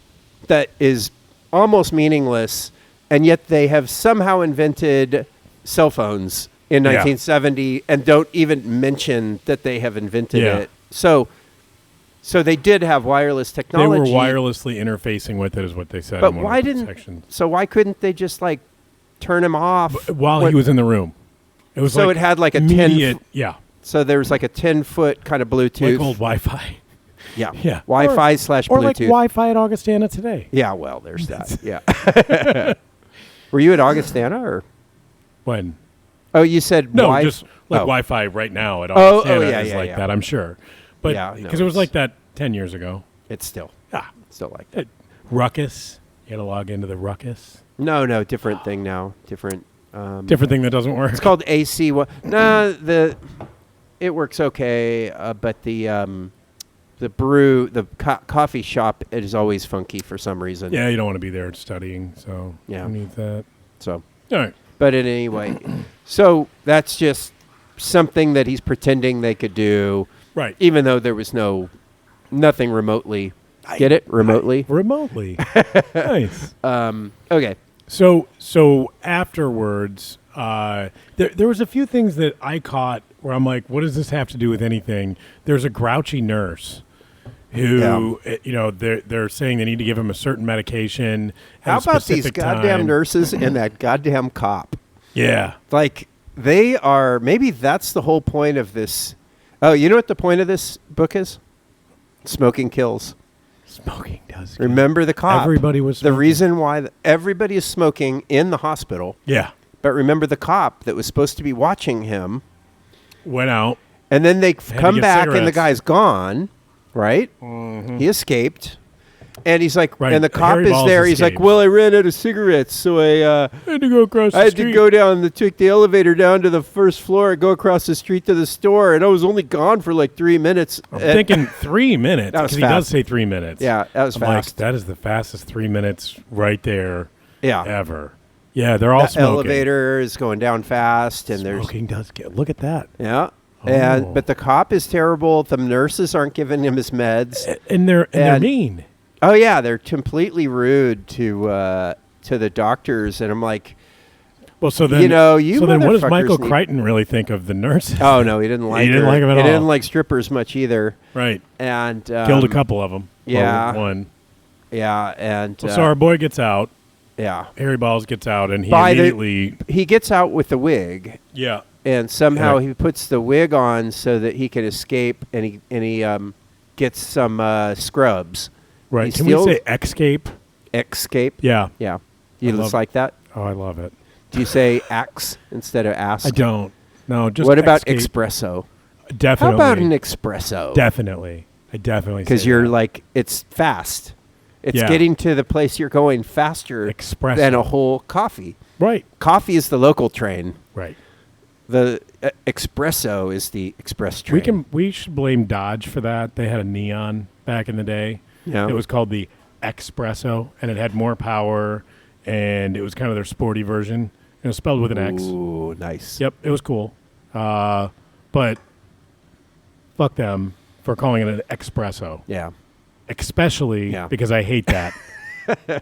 that is almost meaningless, and yet they have somehow invented cell phones in 1970 and don't even mention that they have invented it. So So they did have wireless They technology. were wirelessly interfacing with it, is what they said. But in one why of the didn't? sections. So why couldn't they just like turn him off While he was in the room? It was so like it had like a immediate, 10. Yeah, So there was like a 10-foot kind of Bluetooth. like old Wi-Fi. Yeah. Yeah. Wi-Fi / Bluetooth. Or like Wi-Fi at Augustana today. Yeah. Well, there's that. Yeah. Were you at Augustana or? When? Oh, you said No, just like oh. Wi-Fi right now at Oh, Augustana yeah, is yeah, like yeah. that, I'm sure. But Yeah, no, because it was it's- like that 10 years ago. It's still Ah, like that. Ruckus. You had to log into the Ruckus. No, different thing now. Different. Different thing that doesn't work. It's called AC. It works okay, but the coffee shop, it is always funky for some reason. Yeah, you don't want to be there studying, so Yeah. you need that. So, All right. but in any way, so that's just something that he's pretending they could do, Right. even though there was nothing remotely. Get it? Remotely. Remotely. Nice. Okay. So afterwards, there was a few things that I caught where I'm like, what does this have to do with anything? There's a grouchy nurse who, they're saying they need to give him a certain medication. At How a about these specific goddamn time. nurses and that goddamn cop? Yeah. Like, they are, maybe that's the whole point of this. Oh, you know what the point of this book is? Smoking kills. Smoking does. Kill. Remember the cop. Everybody was the smoking. reason why everybody is smoking in the hospital. Yeah. But remember the cop that was supposed to be watching him. Went out. And then they come get back and the cigarettes. guy's gone, right? Mm-hmm. He escaped. And he's like, Right. and the cop Harry is Balls there. He's like, escaped. well, I ran out of cigarettes, so I had to go across the I had street. to go down, take the elevator down to the first floor, go across the street to the store, and I was only gone for like 3 minutes. I'm thinking 3 minutes. That was Because he does fast. say 3 minutes. Yeah, that was I'm like, fast. that is the fastest 3 minutes right there Yeah. ever. Yeah, they're all The smoking. elevator is going down fast, and Smoking does get. Look at that. yeah. Oh. But the cop is terrible. The nurses aren't giving him his meds. And they're And- mean. Oh yeah, they're completely rude to the doctors, and I'm like, Well, so then you so then what does motherfuckers Michael need- Crichton really think of the nurses? oh no, he didn't like. He didn't her. like 'em at He all. didn't like strippers much either, Right. and Killed a couple of them. yeah. One. Yeah, and So our boy gets out. yeah, Harry Balls gets out, and he By the- immediately. he gets out with the wig, Yeah. and somehow Yeah. he puts the wig on so that he can escape, and he gets some scrubs. Right. He Can we steals- say escape? Escape. Yeah. Yeah, you I just love- like that? Oh, I love it. Do you say axe instead of ask? I don't. No, just What about escape. espresso? Definitely. How about an espresso? Definitely. I definitely Because say you're that. like, it's fast. It's Yeah. getting to the place you're going faster Espresso. than a whole coffee. Right. Coffee is the local train. Right. The espresso is the express train. We should blame Dodge for that. They had a neon back in the day. Yeah. It was called the Espresso, and it had more power, and it was kind of their sporty version. It was spelled with an X. Ooh, nice. Yep, it was cool. But fuck them for calling it an espresso. Yeah. Especially Yeah. because I hate that.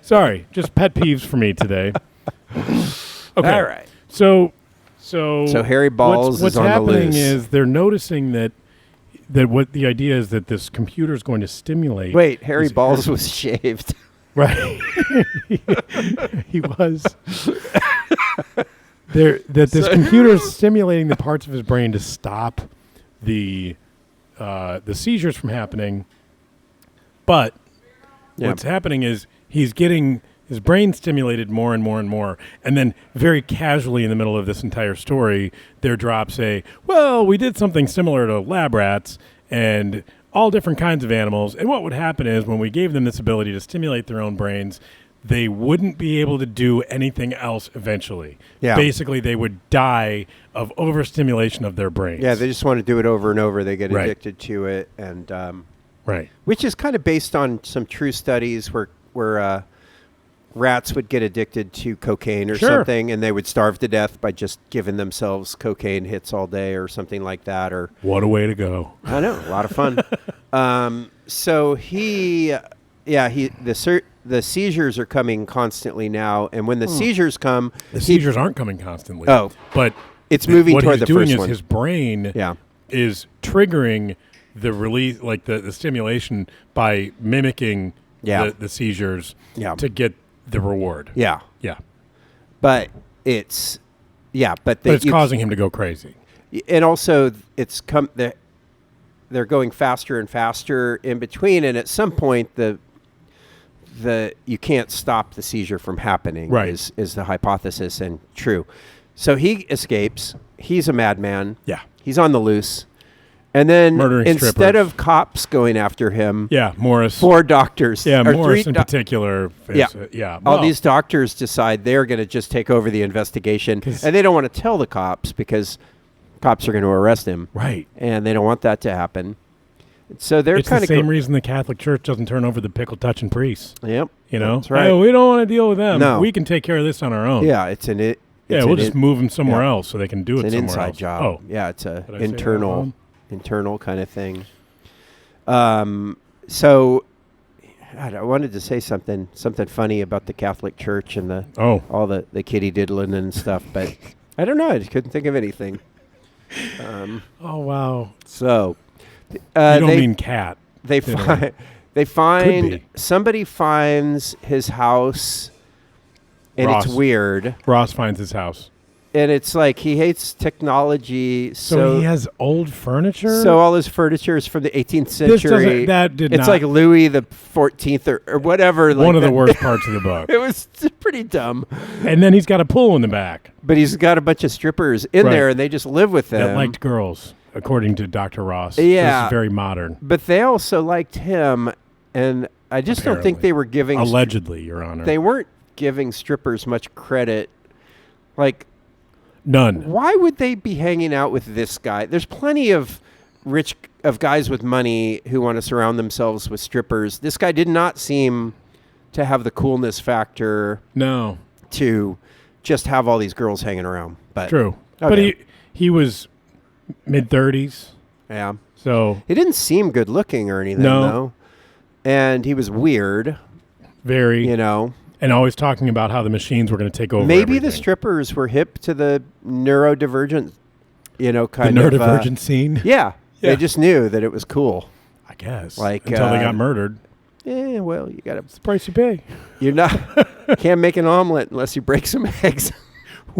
Sorry, just pet peeves for me today. Okay. All right. So Harry Balls what's is on the happening loose. is they're noticing that what the idea is that this computer is going to stimulate. Wait, Harry these- Balls was shaved. Right. He was. That this computer is stimulating the parts of his brain to stop the seizures from happening. But Yeah. what's happening is he's getting his brain stimulated more and more and more. And then very casually in the middle of this entire story, there drops well, we did something similar to lab rats and all different kinds of animals. And what would happen is when we gave them this ability to stimulate their own brains, they wouldn't be able to do anything else eventually. Yeah. Basically, they would die of overstimulation of their brains. Yeah, they just want to do it over and over. They get Right. addicted to it, and Right. which is kind of based on some true studies where rats would get addicted to cocaine or Sure. something, and they would starve to death by just giving themselves cocaine hits all day or something like that. Or What a way to go. I know, a lot of fun. So the seizures are coming constantly now, and when the seizures come, The seizures aren't coming constantly. Oh. But it's moving what toward he's the doing first is one. his brain Yeah. is triggering the release, like the stimulation by mimicking the seizures to get the reward. Yeah. Yeah. But it's causing him to go crazy. And also they're going faster and faster in between, and at some point the you can't stop the seizure from happening. Right. Is the hypothesis, and true. So he escapes. He's a madman. Yeah. He's on the loose. And then murdering instead strippers. of cops going after him, Morris. 4 doctors. Yeah, Morris in particular. All these doctors decide they're going to just take over the investigation, and they don't want to tell the cops because cops are going to arrest him. Right. And they don't want that to happen. So they're kind of the same reason the Catholic Church doesn't turn over the pickle touching priests. Yep. You know? That's right. Oh, we don't want to deal with them. No. We can take care of this on our own. Yeah, we'll just move them somewhere else so they can do it somewhere else. It's an inside job. Oh. Yeah, it's a internal kind of thing. So God, I wanted to say something funny about the Catholic Church and all the kitty diddling and stuff, but I don't know. I just couldn't think of anything. Oh wow! So you don't mean cat? They find somebody finds his house, and Ross. It's weird. Ross finds his house. And it's like he hates technology. So he has old furniture? So all his furniture is from the 18th century. It's like Louis the 14th or whatever. One of the worst parts of the book. It was pretty dumb. And then he's got a pool in the back. But he's got a bunch of strippers in there, and they just live with them. That liked girls, according to Dr. Ross. Yeah. This is very modern. But they also liked him, and I just don't think they were giving... Allegedly, Your Honor. They weren't giving strippers much credit. Like... None. Why would they be hanging out with this guy? There's plenty of guys with money who want to surround themselves with strippers. This guy did not seem to have the coolness factor. No. To just have all these girls hanging around. But true. Okay. But he was mid-30s. Yeah. So he didn't seem good looking or anything though. And he was weird. Very. You know. And always talking about how the machines were going to take over. Maybe the strippers were hip to the neurodivergent, kind of... The neurodivergent scene? Yeah. They just knew that it was cool. I guess. Like until they got murdered. Yeah, well, you got to... It's the price you pay. You're not... can't make an omelet unless you break some eggs.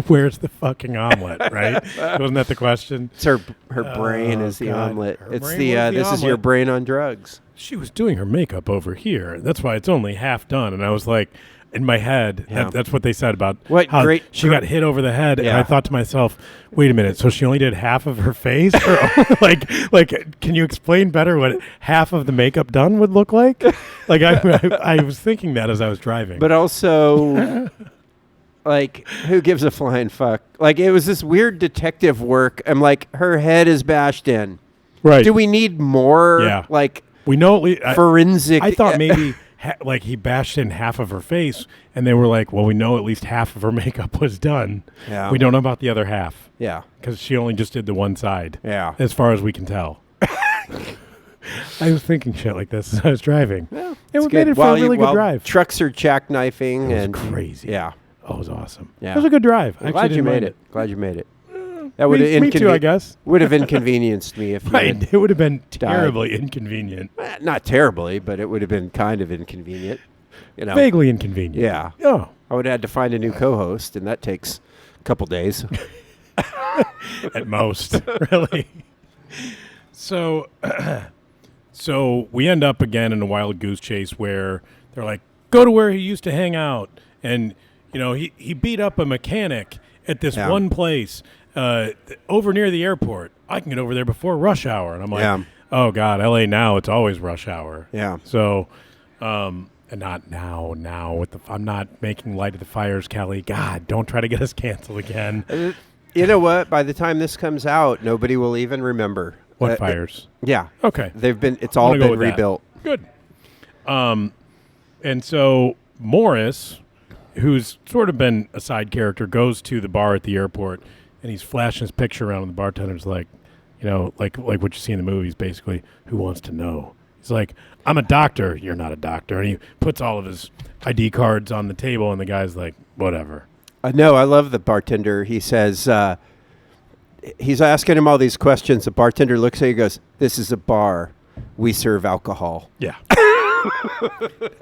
Where's the fucking omelet, right? Wasn't that the question? It's her brain is the omelet. It's this is your brain on drugs. She was doing her makeup over here. That's why it's only half done. And I was like... In my head, that's what they said about how she got hit over the head, and I thought to myself, "Wait a minute! So she only did half of her face? Or like, can you explain better what half of the makeup done would look like?" Like, I was thinking that as I was driving. But also, like, who gives a flying fuck? Like, it was this weird detective work. I'm like, her head is bashed in. Right? Do we need more? Yeah. Like, we know forensic. I thought maybe. Like he bashed in half of her face, and they were like, "Well, we know at least half of her makeup was done. Yeah. We don't know about the other half. Yeah, because she only just did the one side. Yeah, as far as we can tell." I was thinking shit like this as I was driving. Yeah, it made it for a really good drive. Trucks are jackknifing and crazy. Yeah, it was awesome. Yeah, it was a good drive. Well, glad you made it. Glad you made it. That would me too, I guess. Would have inconvenienced me if you it would have been terribly inconvenient. Not terribly, but it would have been kind of inconvenient. Vaguely inconvenient. Yeah. Oh. I would have had to find a new co-host, and that takes a couple days. At most, really. So we end up again in a wild goose chase where they're like, go to where he used to hang out. And, he beat up a mechanic at this one place over near the airport. I can get over there before rush hour. And I'm like, oh, God, L.A. now, it's always rush hour. Yeah. So... and not now. I'm not making light of the fires, Kelly. God, don't try to get us canceled again. You know what? By the time this comes out, nobody will even remember. What fires? Yeah. Okay. It's all been rebuilt. That. Good. And so Morris, who's sort of been a side character, goes to the bar at the airport, and he's flashing his picture around, and the bartender's like, like what you see in the movies, basically, who wants to know? He's like, I'm a doctor. You're not a doctor. And he puts all of his ID cards on the table, and the guy's like, whatever. No, I love the bartender. He says, he's asking him all these questions. The bartender looks at you and goes, "This is a bar. We serve alcohol." Yeah.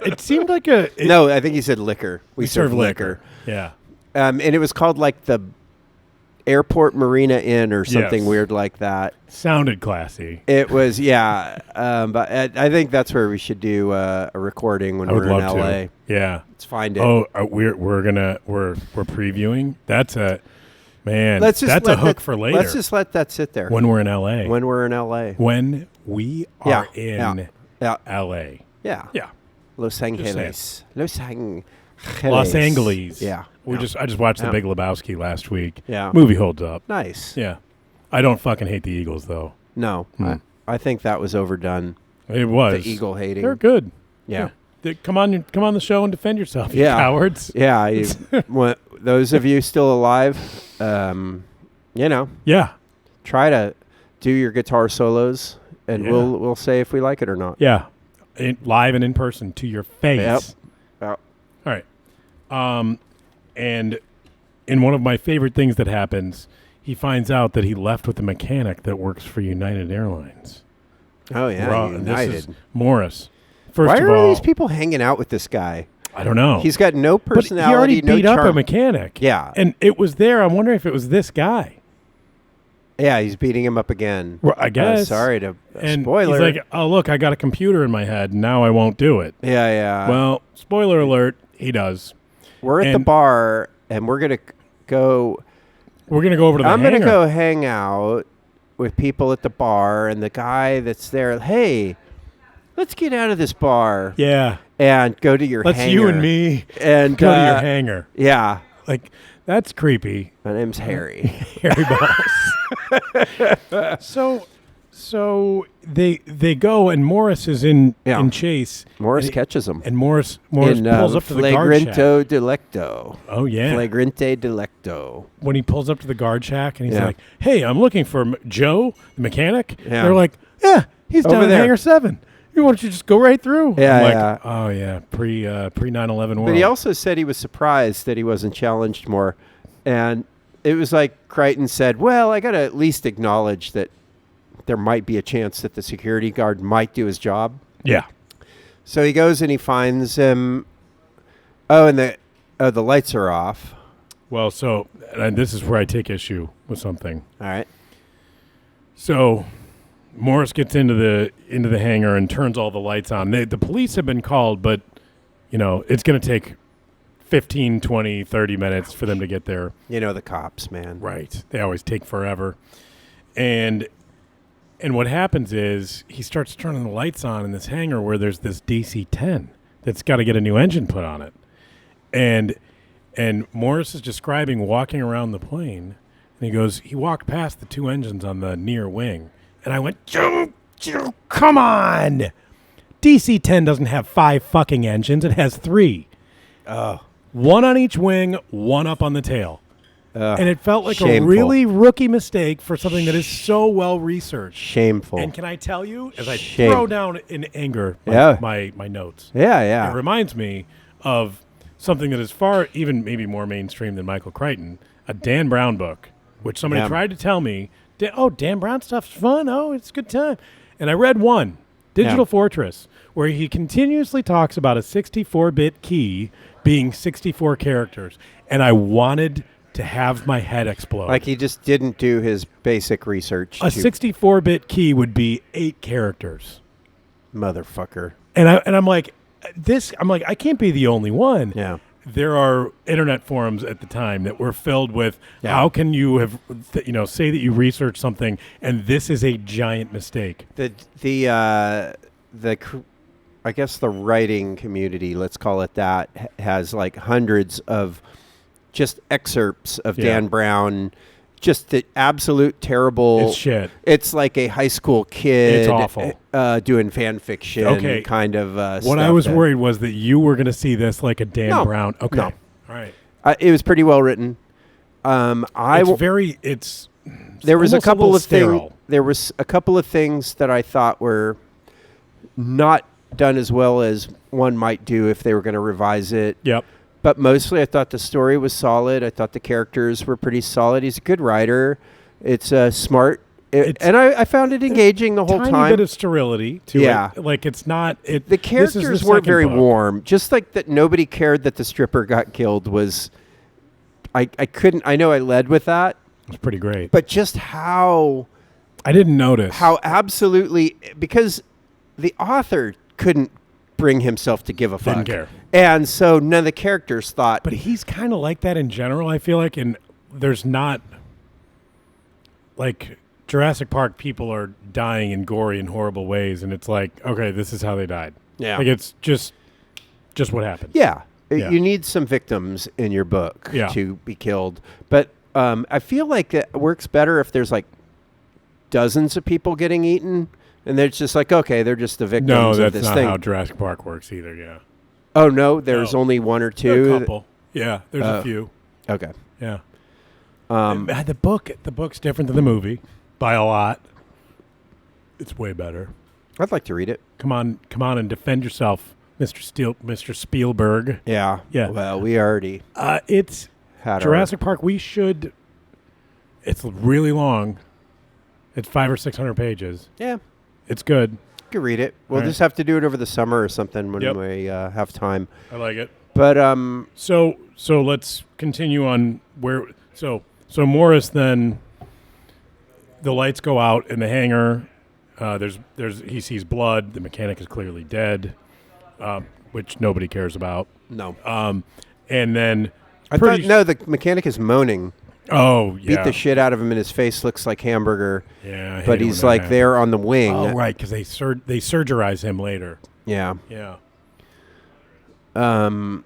It seemed like a... No, I think he said liquor. We serve liquor. Yeah. And it was called like the Airport Marina Inn or something weird like that. Sounded classy. It was, yeah. But I think that's where we should do a recording when we're in LA. To. Yeah. Let's find it. Oh, we're previewing. That's a that's a hook for later. Let's just let that sit there. When we're in LA. When we're in LA. When we are in LA. Yeah. Yeah. Los Angeles. Los Angeles. Yeah. I just watched The Big Lebowski last week. Yeah. Movie holds up. Nice. Yeah. I don't fucking hate the Eagles though. No. I think that was overdone. It was. The Eagle hating. They're good. Yeah. Come on the show and defend yourself, you cowards. Yeah. Those of you still alive, Yeah. try to do your guitar solos and we'll say if we like it or not. Yeah. Live and in person to your face. Yep. All right. And in one of my favorite things that happens, he finds out that he left with a mechanic that works for United Airlines. Oh, yeah. United. This is Morris. First Why of are all, these people hanging out with this guy? I don't know. He's got no personality, but he already beat no charm. up a mechanic. Yeah. And it was there. I'm wondering if it was this guy. Yeah, he's beating him up again. Well, I guess. Sorry to and spoiler. He's like, oh, look, I got a computer in my head. Now I won't do it. Yeah. Well, spoiler alert, he does. We're at the bar, and we're going to go... We're going to go over to the hangar. I'm going to go hang out with people at the bar, and the guy that's there, hey, let's get out of this bar. Yeah. And go to your hangar. Let's you and me and go to your hangar. Yeah. Like, that's creepy. My name's Harry. Harry Balls. So they go, and Morris is in chase. Morris catches him. And Morris pulls up to the guard shack. Flagrante delicto. Oh, yeah. Flagrante delicto. When he pulls up to the guard shack, and he's like, hey, I'm looking for Joe, the mechanic. Yeah. They're like, yeah, he's Over down in there. Hangar 7. Why don't you just go right through? Yeah, I'm like, yeah. Oh, yeah, pre 9/11 world. But he also said he was surprised that he wasn't challenged more. And it was like Crichton said, well, I got to at least acknowledge that there might be a chance that the security guard might do his job. Yeah. So he goes and he finds him. Oh, and the lights are off. Well, and this is where I take issue with something. All right. So Morris gets into the hangar and turns all the lights on. The police have been called, but, it's going to take 15, 20, 30 minutes for them to get there. The cops, man. Right. They always take forever. And what happens is he starts turning the lights on in this hangar where there's this DC-10 that's got to get a new engine put on it. And Morris is describing walking around the plane, and he goes, he walked past the two engines on the near wing. And I went, Joe, come on. DC-10 doesn't have 5 fucking engines. It has 3. Oh. One on each wing, one up on the tail. And it felt like shameful. a really rookie mistake for something that is so well researched. Shameful. And can I tell you, as I throw down in anger my notes, yeah, it reminds me of something that is far, even maybe more mainstream than Michael Crichton, a Dan Brown book, which somebody tried to tell me, Dan Brown stuff's fun. Oh, it's a good time. And I read one, Digital Fortress, where he continuously talks about a 64-bit key being 64 characters. And I wanted to have my head explode. Like he just didn't do his basic research. A 64-bit key would be 8 characters. Motherfucker. And I'm like, I can't be the only one. Yeah. There are internet forums at the time that were filled with how can you have say that you researched something and this is a giant mistake. I guess the writing community, let's call it that, has like hundreds of just excerpts of Dan Brown, just the absolute terrible. It's shit. It's like a high school kid. It's awful. Doing fan fiction kind of stuff. What I was worried was that you were going to see this like a Dan Brown. Okay. No. All right. It was pretty well written. There was a couple of things. There was a couple of things that I thought were not done as well as one might do if they were going to revise it. Yep. But mostly I thought the story was solid. I thought the characters were pretty solid. He's a good writer. It's smart. And I found it engaging the whole tiny time. Bit of sterility to it. Like it's not. The characters weren't very warm. Just like that, nobody cared that the stripper got killed was. I couldn't. I know I led with that. It's pretty great. But just how. I didn't notice how absolutely because the author couldn't bring himself to give a fuck. Didn't care. And so none of the characters thought. But he's kind of like that in general. I feel like, and there's not like. Jurassic Park people are dying in gory and horrible ways, and it's like, okay, this is how they died. Yeah. Like it's just what happened. Yeah. You need some victims in your book to be killed. But I feel like it works better if there's like dozens of people getting eaten, and they're just like, okay, they're just the victims of this thing. No, that's not how Jurassic Park works either, yeah. Oh, no? There's only one or two? There are a couple. Yeah, there's a few. Okay. Yeah. The book's different than the movie. By a lot. It's way better. I'd like to read it. Come on and defend yourself, Mr. Spielberg. Yeah. Well, we already it's had Jurassic Park. It's really long. It's 500 or 600 pages. Yeah. It's good. You can read it. We'll just have to do it over the summer or something when we have time. I like it. But so let's continue on where so Morris then. The lights go out in the hangar. He sees blood. The mechanic is clearly dead, which nobody cares about. No. And then the mechanic is moaning. Oh yeah. Beat the shit out of him, and his face looks like hamburger. Yeah. But he's like there on the wing. Oh right, because they surgerize him later. Yeah. Yeah. And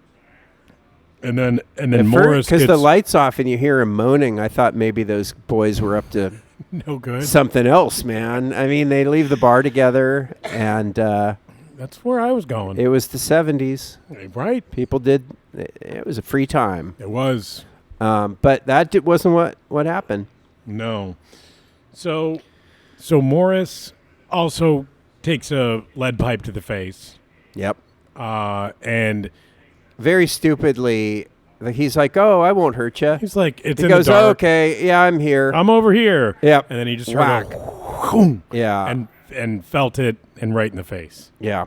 then at Morris because the lights off and you hear him moaning. I thought maybe those boys were up to. No good. Something else, man. I mean, they leave the bar together, and that's where I was going. It was the 70s. Right. People did. It was a free time. It was. But that wasn't what happened. No. So Morris also takes a lead pipe to the face. Yep. And very stupidly. He's like, oh, I won't hurt you. He's like, he goes, oh, okay, yeah, I'm here. I'm over here. Yeah. And then he just heard a yeah. And felt it and right in the face. Yeah.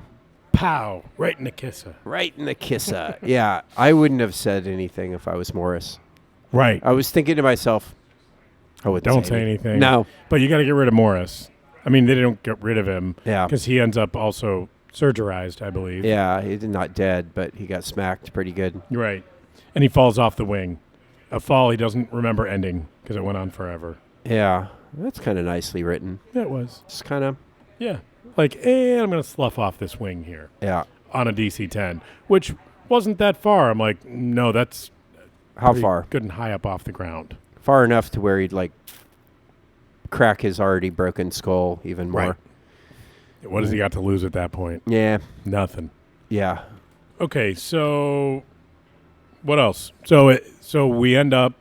Pow. Right in the kissa. Right in the kissa. Yeah. I wouldn't have said anything if I was Morris. Right. I was thinking to myself, don't say anything. No. But you got to get rid of Morris. I mean, they don't get rid of him. Yeah. Because he ends up also surgerized, I believe. Yeah. He's not dead, but he got smacked pretty good. Right. And he falls off the wing. A fall he doesn't remember ending because it went on forever. Yeah. That's kind of nicely written. Yeah, it was. Just kind of. Yeah. Like, I'm going to slough off this wing here. Yeah. On a DC-10, which wasn't that far. I'm like, no, that's... How far? Good and high up off the ground. Far enough to where he'd, like, crack his already broken skull even more. Right. What has he got to lose at that point? Yeah. Nothing. Yeah. Okay, so... What else? So we end up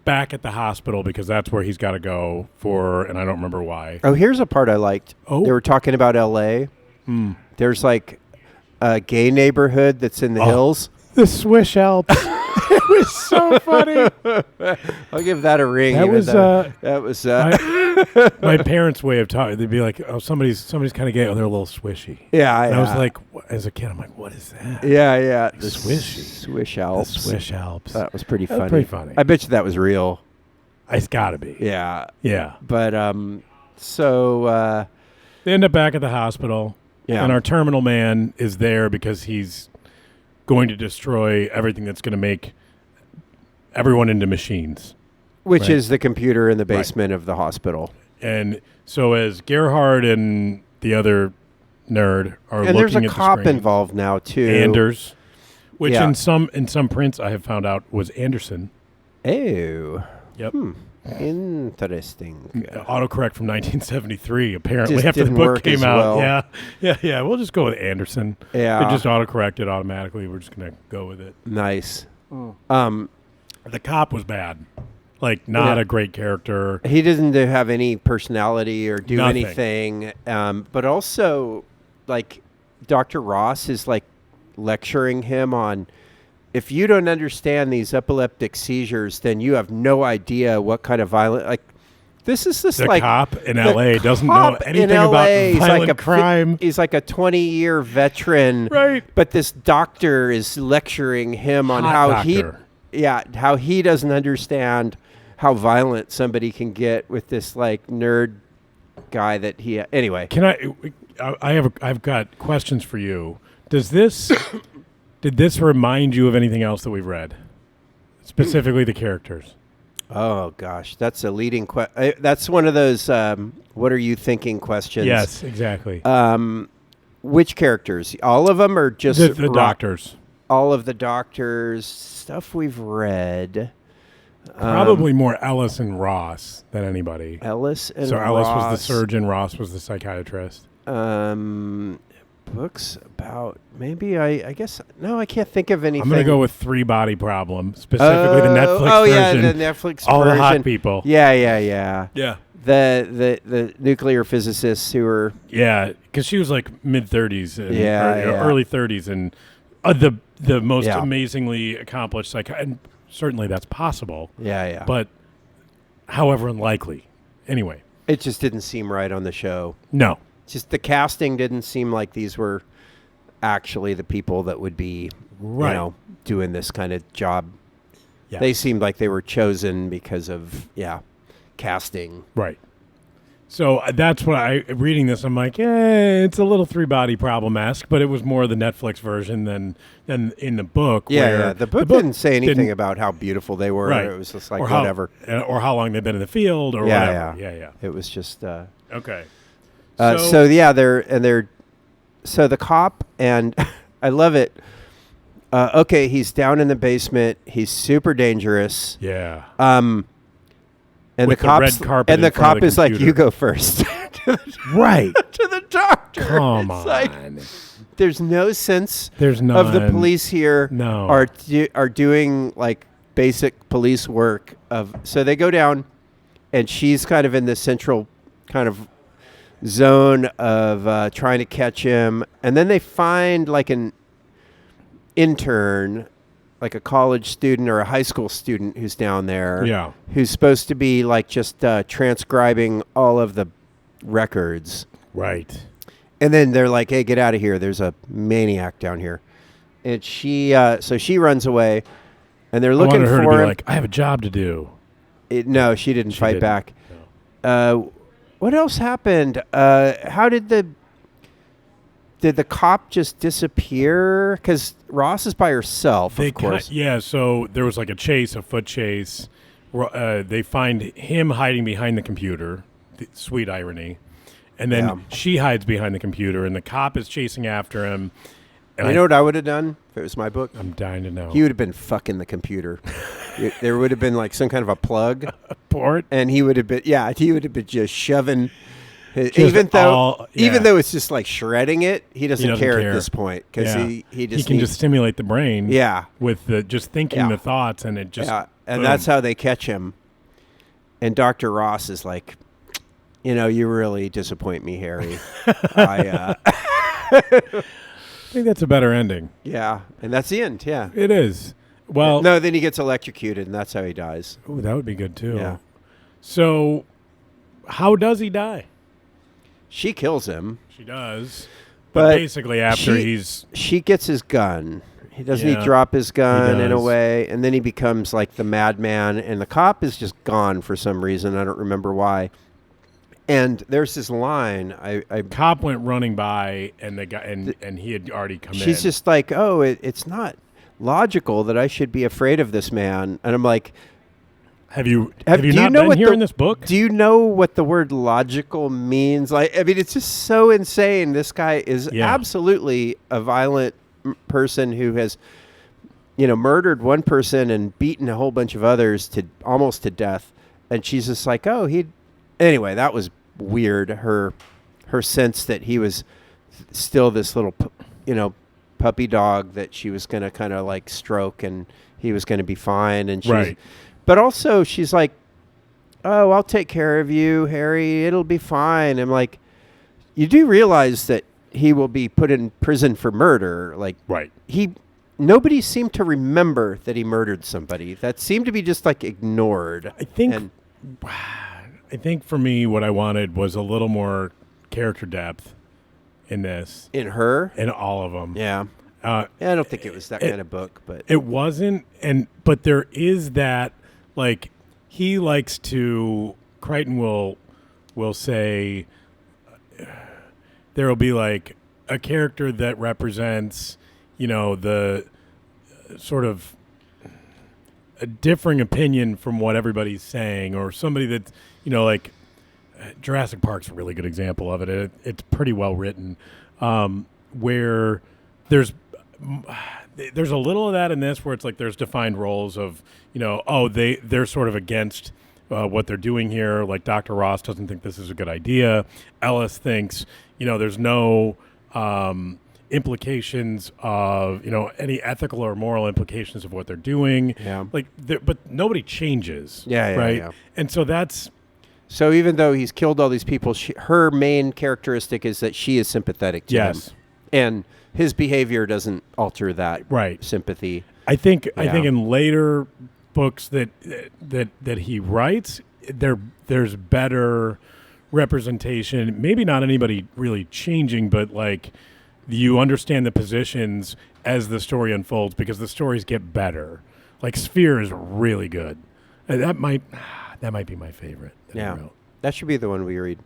back at the hospital because that's where he's got to go for, and I don't remember why. Oh, here's a part I liked. Oh. They were talking about L.A. There's like a gay neighborhood that's in the hills. The Swish Alps. It was so funny. I'll give that a ring. That was my parents' way of talking. They'd be like, "Oh, somebody's kind of gay. Oh, they're a little swishy." Yeah, and I was like, as a kid, I'm like, "What is that?" Yeah. The swishy. Swish Alps. The Swish Alps. That was pretty funny. That was pretty funny. I bet you that was real. It's got to be. Yeah. Yeah. But so they end up back at the hospital. Yeah. And our terminal man is there because he's going to destroy everything that's going to make everyone into machines. Which is the computer in the basement of the hospital. And so as Gerhard and the other nerd are looking at the screen. And there's a cop involved now, too. Anders. Which in some prints I have found out was Anderson. Oh. Yep. Interesting. Autocorrect from 1973, apparently, after the book came out. Well. Yeah. We'll just go with Anderson. Yeah. It just autocorrected automatically. We're just going to go with it. Nice. The cop was bad. Like, not a great character. He doesn't have any personality or do Nothing. anything. But also, like, Dr. Ross is, like, lecturing him on, if you don't understand these epileptic seizures, then you have no idea what kind of violent, like, this the like cop in L.A. doesn't know anything about violent crime. He's like a 20-year veteran, Right? But this doctor is lecturing him on how he doesn't understand how violent somebody can get with this like nerd guy that he. Anyway, I've got questions for you. Did this remind you of anything else that we've read? Specifically the characters. Oh gosh, that's a leading question. That's one of those what are you thinking questions. Yes, exactly. Which characters? All of them, or just the doctors? All of the doctors stuff we've read. Probably more Ellis and Ross than anybody. Ellis and so Ross. Ellis was the surgeon, Ross was the psychiatrist. Books about I guess no, I can't think of anything. I'm going to go with Three Body Problem, specifically the Netflix version. Oh yeah, the Netflix all version. All the hot people. Yeah. The nuclear physicists who were because she was like mid-30s and early 30s and the most amazingly accomplished and certainly that's possible. Yeah. But however unlikely. Anyway, it just didn't seem right on the show. No. Just the casting didn't seem like these were actually the people that would be, doing this kind of job. Yeah. They seemed like they were chosen because of, casting. Right. So that's what reading this, I'm like, it's a little Three Body Problem-esque, but it was more the Netflix version than in the book. Yeah, the book didn't say anything about how beautiful they were. Right. It was just like whatever. Or how long they've been in the field or whatever. Yeah. It was just... okay. So the cop, and I love it. Okay, he's down in the basement. He's super dangerous. Yeah. And with the cop is like, "You go first." Right. To the doctor. Come on. Like, there's no sense. There's none. Of the police here. No. Are doing like basic police work so they go down, and she's kind of in the central kind of zone of trying to catch him, and then they find like an intern, like a college student or a high school student who's down there, who's supposed to be like just transcribing all of the records, right? And then they're like, "Hey, get out of here! There's a maniac down here," and she runs away, and they're looking for her to be him. Like, I have a job to do. No, she didn't fight back. No. What else happened? How did the cop just disappear? Because Ross is by herself, of course. So there was like a foot chase. They find him hiding behind the computer. Sweet irony. And then she hides behind the computer, and the cop is chasing after him. And you know what I would have done if it was my book? I'm dying to know. He would have been fucking the computer. There would have been like some kind of a plug. A port? And he would have been just shoving. Even though it's just like shredding it, he doesn't care at this point because he can just stimulate the brain. Yeah. With just thinking the thoughts, and it just and that's how they catch him. And Dr. Ross is like, you really disappoint me, Harry. I think that's a better ending. Yeah, and that's the end. Yeah, it is. Well, no, then he gets electrocuted, and that's how he dies. Ooh, that would be good too. Yeah. So, how does he die? She kills him. She does. But basically, after she gets his gun. He drop his gun in a way, and then he becomes like the madman, and the cop is just gone for some reason. I don't remember why. And there's this line. Cop went running by, and the guy, and he had already come in. She's just like, "Oh, it's not logical that I should be afraid of this man." And I'm like, Have you not been here in this book? Do you know what the word logical means? Like, I mean, it's just so insane. This guy is absolutely a violent person who has, murdered one person and beaten a whole bunch of others almost to death. And she's just like, anyway, that was weird. Her sense that he was still this little, puppy dog that she was going to kind of like stroke, and he was going to be fine. And but also she's like, "Oh, I'll take care of you, Harry. It'll be fine." I'm like, you do realize that he will be put in prison for murder. Like, nobody seemed to remember that he murdered somebody. That seemed to be just like ignored. I think think for me, what I wanted was a little more character depth in this. In her? In all of them. Yeah. I don't think it was that kind of book, but it wasn't. But there is that, like, he likes to. Crichton will say there will be like a character that represents, the sort of a differing opinion from what everybody's saying, or somebody that, like Jurassic Park's a really good example of it. It's pretty well written, where there's a little of that in this, where it's like there's defined roles of, they're sort of against what they're doing here. Like Dr. Ross doesn't think this is a good idea. Ellis thinks, there's no implications of, any ethical or moral implications of what they're doing. Yeah. But nobody changes. Yeah, right? Yeah. And so that's... So even though he's killed all these people, her main characteristic is that she is sympathetic to him. And his behavior doesn't alter that sympathy. I think in later books that he writes, there's better representation. Maybe not anybody really changing, but like you understand the positions as the story unfolds because the stories get better. Like Sphere is really good. That might be my favorite. That should be the one we read.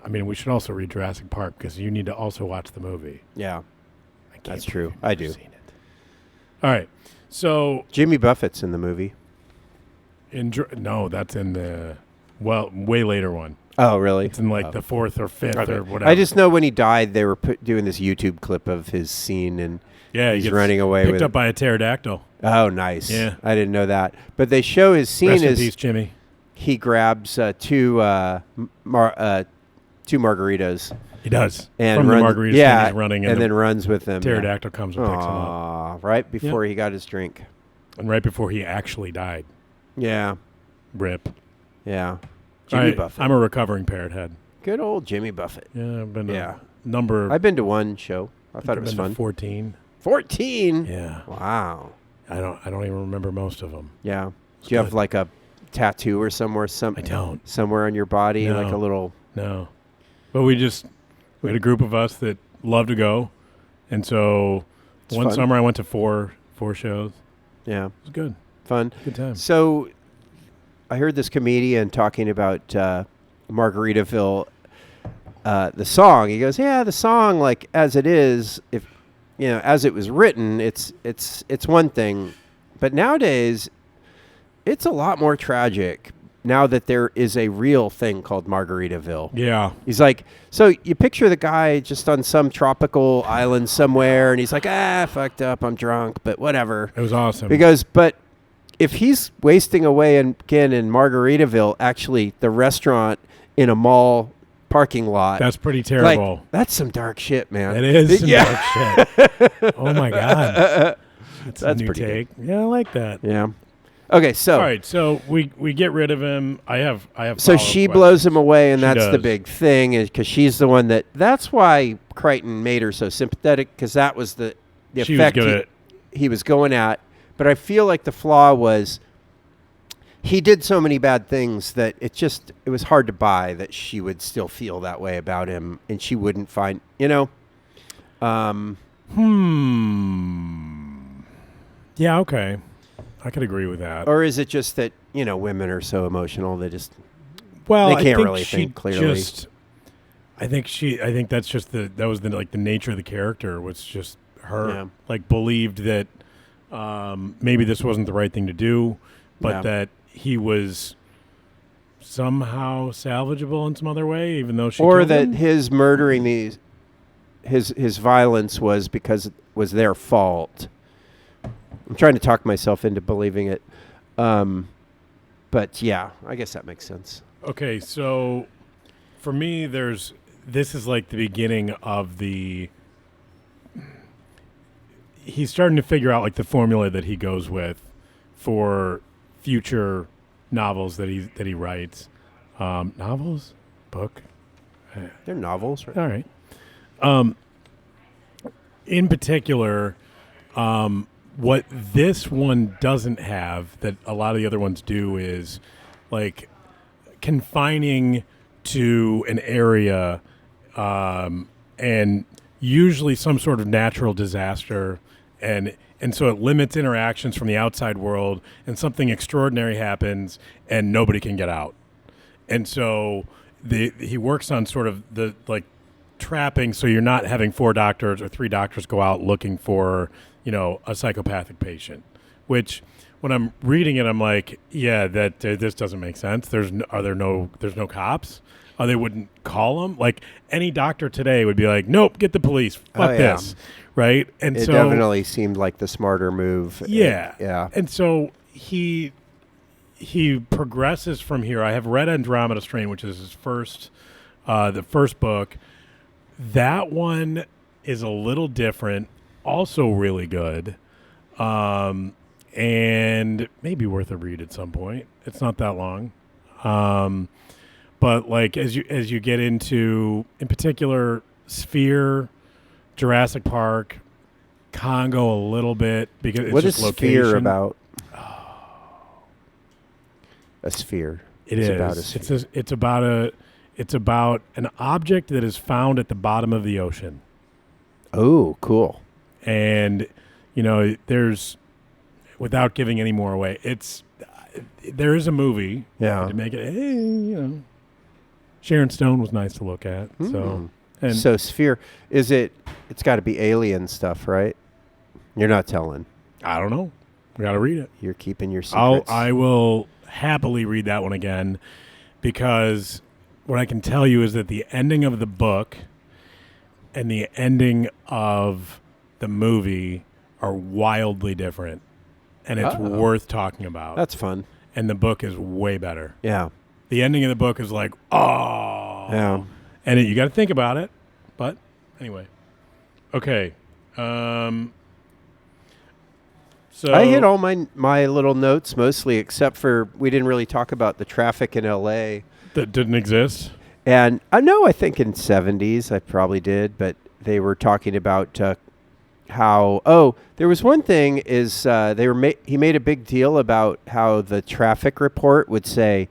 I mean, we should also read Jurassic Park because you need to also watch the movie. Yeah, that's true. I do. Seen it. All right, so Jimmy Buffett's in the movie. No, that's in the way later one. Oh, really? It's in the fourth or fifth or whatever. I just know when he died, they were doing this YouTube clip of his scene, and he's running away picked up by a pterodactyl. Oh, nice. Yeah, I didn't know that. But they show his scene Rest in peace, Jimmy. He grabs two margaritas. He does. And from runs, the margaritas, he's running, and then runs with them. Pterodactyl comes and picks him up. Right before he got his drink. And right before he actually died. Yeah. Rip. Yeah. Jimmy Buffett. I'm a recovering parrot head. Good old Jimmy Buffett. Yeah, I've been I've been to one show. I thought it was fun. 14. 14? Yeah. Wow. I don't even remember most of them. Yeah. Do you have like a tattoo or somewhere? I don't. Somewhere on your body, like a little. No. But we had a group of us that love to go, and so one summer I went to four shows. Yeah. It was good. Fun. Good time. So I heard this comedian talking about Margaritaville, the song. He goes, "Yeah, the song, like as it is, if as it was written, it's one thing, but nowadays, it's a lot more tragic. Now that there is a real thing called Margaritaville." Yeah. He's like, so you picture the guy just on some tropical island somewhere, and he's like, fucked up, I'm drunk, but whatever. It was awesome. He goes, but if he's wasting away again in Margaritaville, actually the restaurant in a mall parking lot. That's pretty terrible. Like, that's some dark shit, man. It is some dark shit. Oh my God. That's a new pretty take. Good. Yeah, I like that. Yeah. Okay, so all right, so we get rid of him. I have. So she blows him away, and that's the big thing, is because she's the one that's why Crichton made her so sympathetic, because that was the effect he was going at. But I feel like the flaw was he did so many bad things that it was hard to buy that she would still feel that way about him, and she wouldn't find, Yeah, okay. I could agree with that. Or is it just that, women are so emotional they just they can't really think clearly. I think that's just that was the nature of the character was just her believed that maybe this wasn't the right thing to do, but that he was somehow salvageable in some other way, even though she or killed that him? His murdering his violence was because it was their fault. I'm trying to talk myself into believing it. But yeah, I guess that makes sense. Okay, so for me, this is like the beginning of he's starting to figure out like the formula that he goes with for future novels that he writes. Novels? Book? They're novels, right? All right. In particular, what this one doesn't have that a lot of the other ones do is like confining to an area, and usually some sort of natural disaster, and so it limits interactions from the outside world, and something extraordinary happens, and nobody can get out. And so he works on sort of the trapping, so you're not having 4 doctors or 3 doctors go out looking for, a psychopathic patient, which when I'm reading it, I'm like, yeah, that this doesn't make sense. There's no cops. They wouldn't call them. Like any doctor today would be like, nope, get the police. Fuck this. Right. And it so definitely seemed like the smarter move. Yeah. Yeah. And so he progresses from here. I have read Andromeda Strain, which is his first, the first book. That one is a little different, also really good, and maybe worth a read at some point. It's not that long, but like as you get into, in particular, Sphere, Jurassic Park, Congo a little bit, because it's what just is location. Sphere about? A sphere. It's about a sphere. It's about an object that is found at the bottom of the ocean. Oh, cool. And, there's, without giving any more away, there is a movie. Yeah. To make it, Sharon Stone was nice to look at. So Sphere, it's got to be alien stuff, right? You're not telling. I don't know. We got to read it. You're keeping your secrets. I will happily read that one again, because what I can tell you is that the ending of the book and the ending of the movie are wildly different, and it's worth talking about. That's fun. And the book is way better. Yeah. The ending of the book is like, oh. Yeah. And you got to think about it. But anyway. Okay. So I hit all my little notes mostly, except for we didn't really talk about the traffic in L.A. That didn't exist? And I know, I think in 70s I probably did, but they were talking about how, there was one thing is he made a big deal about how the traffic report would say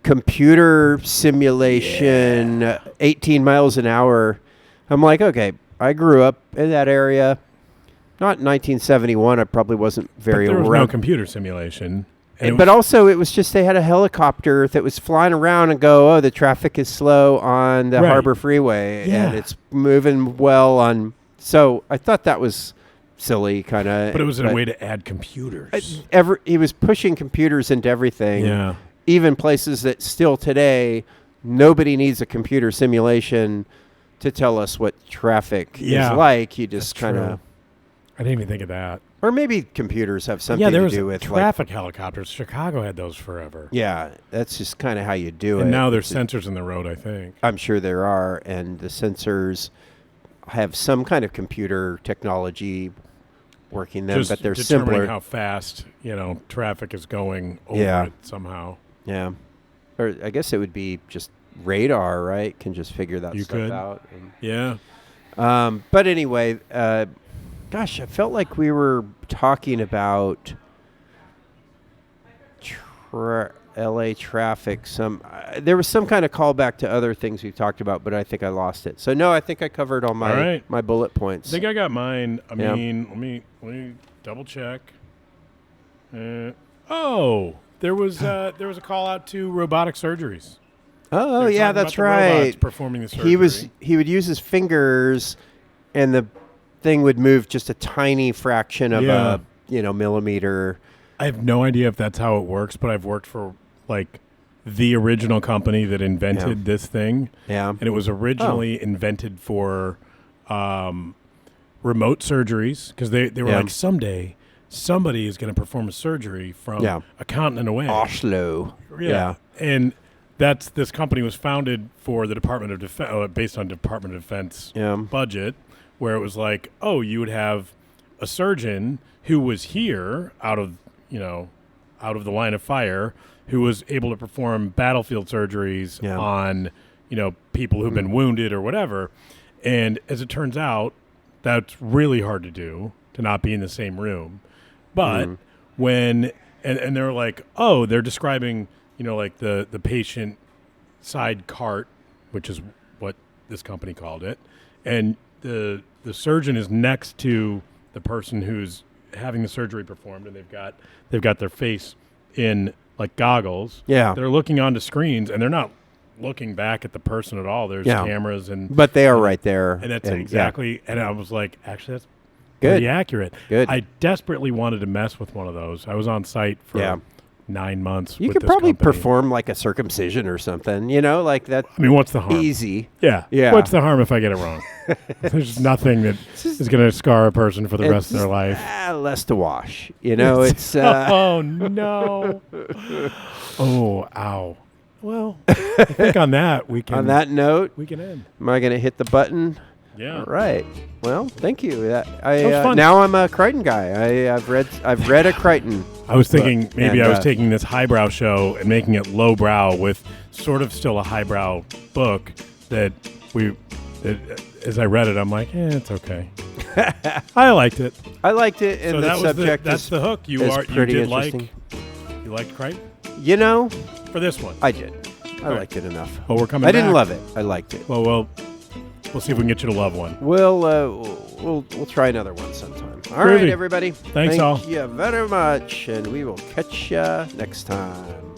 computer simulation 18 miles an hour. I'm like, okay, I grew up in that area. Not in 1971. I probably wasn't very around. There was around. no computer simulation. But also, it was just they had a helicopter that was flying around and go, the traffic is slow on the Harbor Freeway, and it's moving well on. So I thought that was silly, kind of. But it was a way to add computers. He was pushing computers into everything. Yeah. Even places that still today, nobody needs a computer simulation to tell us what traffic is like. You just kind of. I didn't even think of that. Or maybe computers have something to do with traffic helicopters. Chicago had those forever. Yeah, that's just kind of how you do it. And now there's sensors in the road, I think. I'm sure there are, and the sensors have some kind of computer technology working them, but they're simpler. How fast traffic is going over it somehow. Yeah, or I guess it would be just radar, right? Can just figure that stuff out. Yeah. But anyway. Gosh, I felt like we were talking about L.A. traffic. There was some kind of callback to other things we've talked about, but I think I lost it. So no, I think I covered all my bullet points. I think I got mine. I mean, let me double check. There was a call out to robotic surgeries. Oh yeah, that's right. Robots performing the surgery. He would use his fingers, and the thing would move just a tiny fraction of a millimeter. I have no idea if that's how it works, but I've worked for the original company that invented this thing. Yeah. And it was originally invented for remote surgeries, because they were like, someday somebody is going to perform a surgery from a continent away. Oslo. Yeah. And this company was founded for the Department of Defense, based on Department of Defense budget, where it was like, you would have a surgeon who was here out of the line of fire, who was able to perform battlefield surgeries on, people who've been wounded or whatever. And as it turns out, that's really hard to do, to not be in the same room. But when, and they're like, they're describing, like the patient side cart, which is what this company called it, and the surgeon is next to the person who's having the surgery performed, and they've got their face in like goggles. Yeah. They're looking onto screens, and they're not looking back at the person at all. There's cameras but they are right there. And that's exactly. And I was like, actually, that's good. Pretty accurate. Good. I desperately wanted to mess with one of those. I was on site for 9 months. You could probably perform like a circumcision or something, like that. I mean, what's the harm? Easy. Yeah. What's the harm if I get it wrong? There's nothing that is going to scar a person for the rest of their life. Less to wash. It's. Oh, no. Oh, ow. Well, I think on that we can. On that note, we can end. Am I going to hit the button? Yeah. All right. Well, thank you. That was fun. Now I'm a Crichton guy. I've read a Crichton. I was thinking maybe I was taking this highbrow show and making it lowbrow with sort of still a highbrow book that as I read it, I'm like, it's okay. I liked it. I liked it, and so the subject that's the hook. You did you liked Crichton? For this one. I did. I liked it enough. Well, we're coming back. I didn't love it. I liked it. Well, we'll see if we can get you to love one. We'll try another one sometime. All right, everybody. Thanks all. Thank you very much, and we will catch you next time.